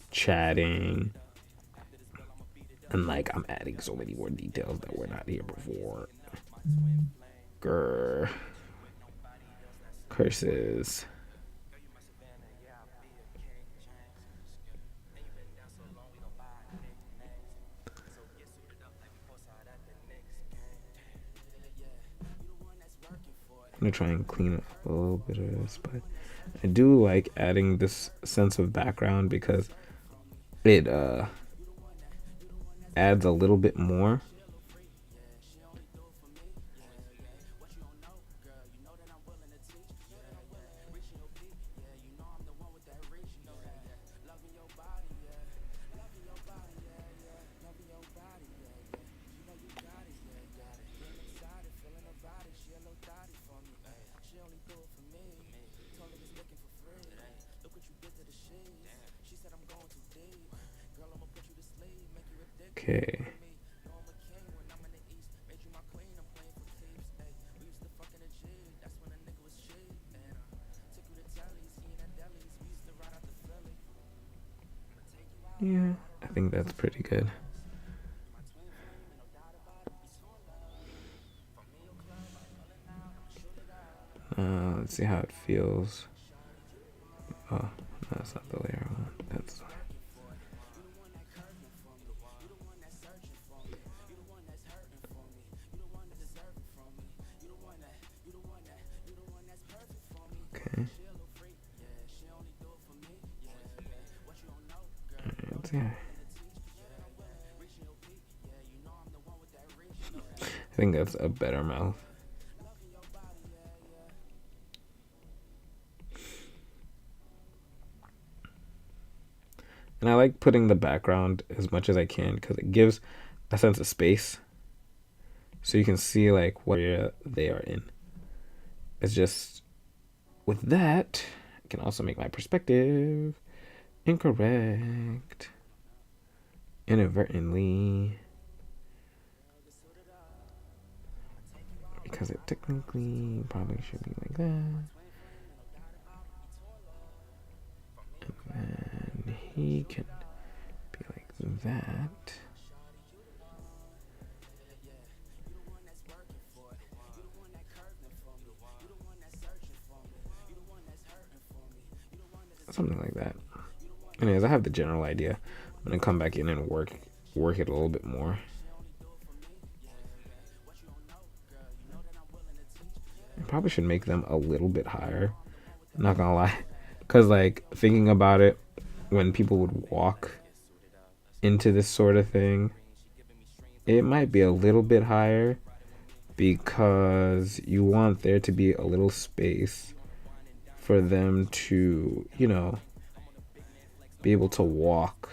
chatting, and like I'm adding so many more details that were not here before. Grr. Curses. I'm gonna try and clean up a little bit of this, but I do like adding this sense of background because it adds a little bit more. Okay. Yeah, I think that's pretty good. Let's see how it feels. Oh, that's not the layer I want. That's okay. Let's see. I think that's a better mouth. And I like putting the background as much as I can because it gives a sense of space. So you can see like what area they are in. It's just with that, I can also make my perspective incorrect inadvertently because it technically probably should be like that. And then he can be like that. Something like that. Anyways, I have the general idea. I'm gonna come back in and work it a little bit more. I probably should make them a little bit higher. I'm not gonna lie, because like thinking about it, when people would walk into this sort of thing, it might be a little bit higher because you want there to be a little space for them to, be able to walk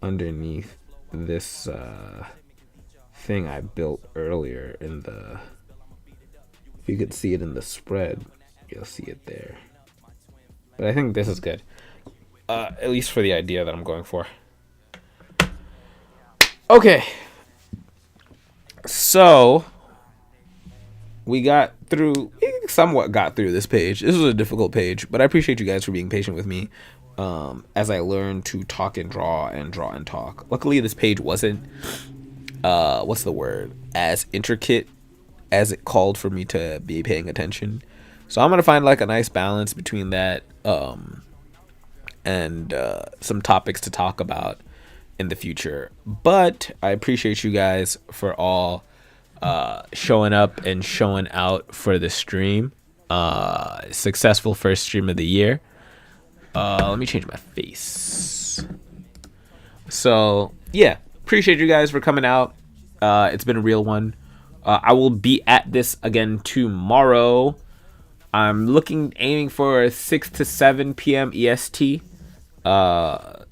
underneath this thing I built earlier in the. If you could see it in the spread, you'll see it there. But I think this is good, at least for the idea that I'm going for. Okay, so we somewhat got through this page. This was a difficult page, but I appreciate you guys for being patient with me as I learned to talk and draw and draw and talk. Luckily, this page wasn't, as intricate as it called for me to be paying attention. So I'm going to find like a nice balance between that and some topics to talk about in the future. But I appreciate you guys for all showing up and showing out for the stream. Successful first stream of the year. Let me change my face. So yeah, appreciate you guys for coming out. It's been a real one. I will be at this again tomorrow. I'm aiming for 6 to 7 p.m. EST,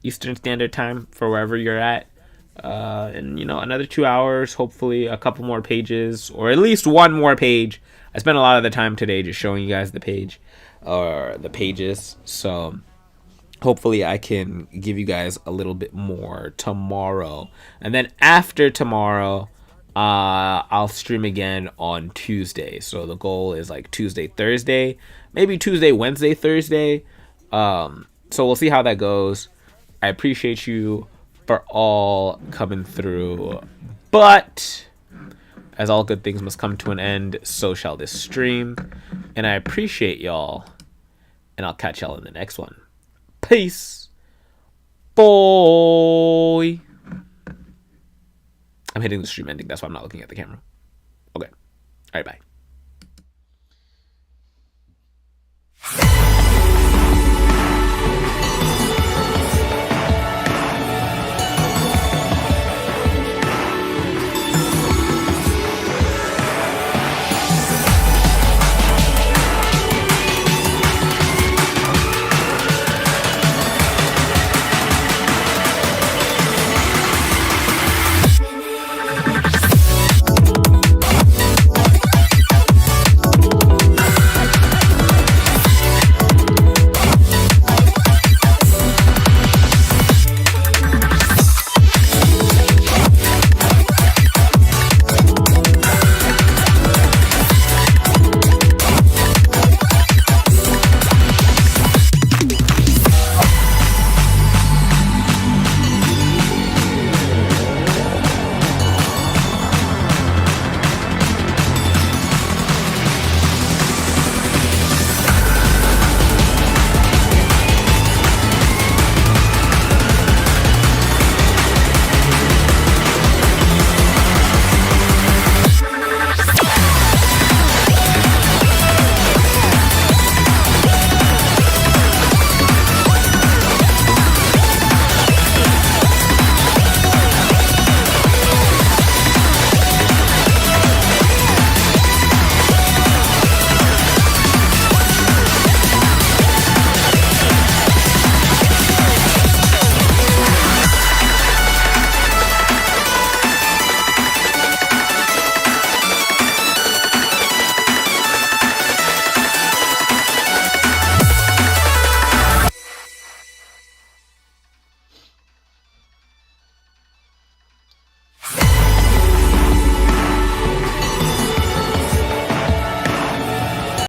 Eastern Standard Time, for wherever you're at. And another 2 hours, hopefully a couple more pages, or at least one more page. I spent a lot of the time today just showing you guys the page or the pages, so hopefully I can give you guys a little bit more tomorrow. And then after tomorrow, I'll stream again on Tuesday. So the goal is like Tuesday, Thursday, maybe Tuesday, Wednesday, Thursday. So we'll see how that goes. I appreciate you for all coming through, but as all good things must come to an end, so shall this stream. And I appreciate y'all, and I'll catch y'all in the next one. Peace. Boy. I'm hitting the stream ending. That's why I'm not looking at the camera. Okay. All right, bye.